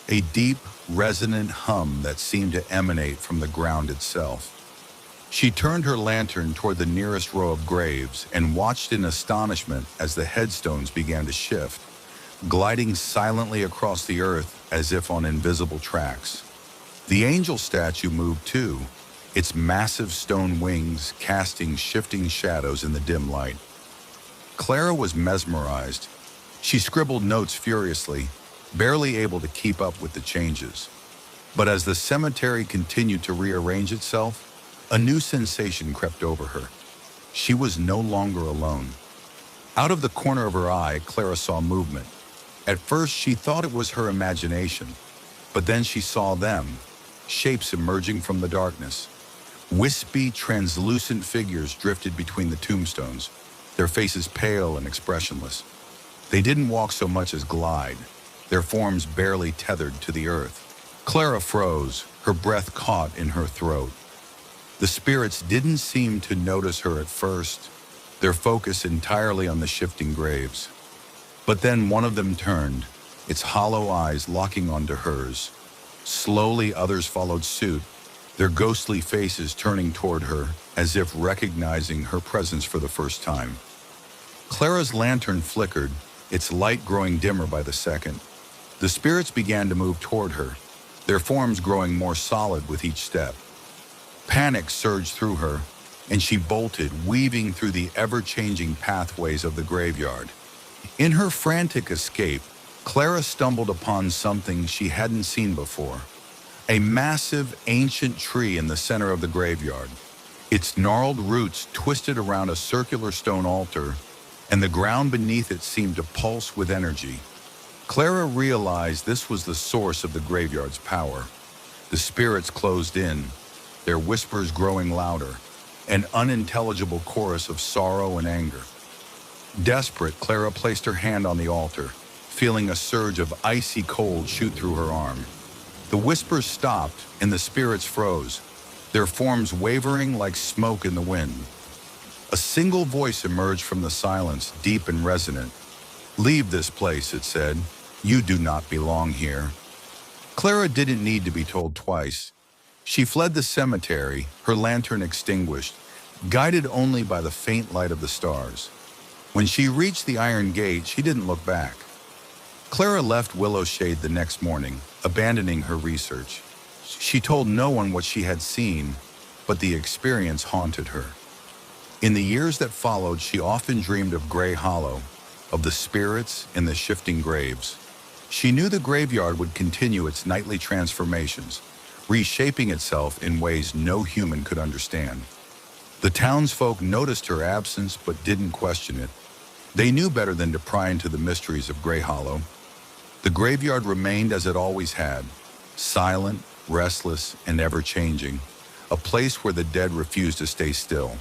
a deep, resonant hum that seemed to emanate from the ground itself. She turned her lantern toward the nearest row of graves and watched in astonishment as the headstones began to shift, gliding silently across the earth as if on invisible tracks. The angel statue moved too, its massive stone wings casting shifting shadows in the dim light. Clara was mesmerized. She scribbled notes furiously, barely able to keep up with the changes. But as the cemetery continued to rearrange itself, a new sensation crept over her. She was no longer alone. Out of the corner of her eye, Clara saw movement. At first, she thought it was her imagination, but then she saw them, shapes emerging from the darkness. Wispy, translucent figures drifted between the tombstones, their faces pale and expressionless. They didn't walk so much as glide, their forms barely tethered to the earth. Clara froze, her breath caught in her throat. The spirits didn't seem to notice her at first, their focus entirely on the shifting graves. But then one of them turned, its hollow eyes locking onto hers. Slowly others followed suit, their ghostly faces turning toward her as if recognizing her presence for the first time. Clara's lantern flickered, its light growing dimmer by the second. The spirits began to move toward her, their forms growing more solid with each step. Panic surged through her, and she bolted, weaving through the ever-changing pathways of the graveyard. In her frantic escape, Clara stumbled upon something she hadn't seen before. A massive, ancient tree in the center of the graveyard. Its gnarled roots twisted around a circular stone altar, and the ground beneath it seemed to pulse with energy. Clara realized this was the source of the graveyard's power. The spirits closed in, their whispers growing louder, an unintelligible chorus of sorrow and anger. Desperate, Clara placed her hand on the altar, feeling a surge of icy cold shoot through her arm. The whispers stopped, and the spirits froze, their forms wavering like smoke in the wind. A single voice emerged from the silence, deep and resonant. "Leave this place," it said. "You do not belong here." Clara didn't need to be told twice. She fled the cemetery, her lantern extinguished, guided only by the faint light of the stars. When she reached the iron gate, she didn't look back. Clara left Willowshade the next morning, abandoning her research. She told no one what she had seen, but the experience haunted her. In the years that followed, she often dreamed of Grey Hollow, of the spirits in the shifting graves. She knew the graveyard would continue its nightly transformations, reshaping itself in ways no human could understand. The townsfolk noticed her absence but didn't question it. They knew better than to pry into the mysteries of Grey Hollow. The graveyard remained as it always had, silent, restless, and ever-changing, a place where the dead refused to stay still.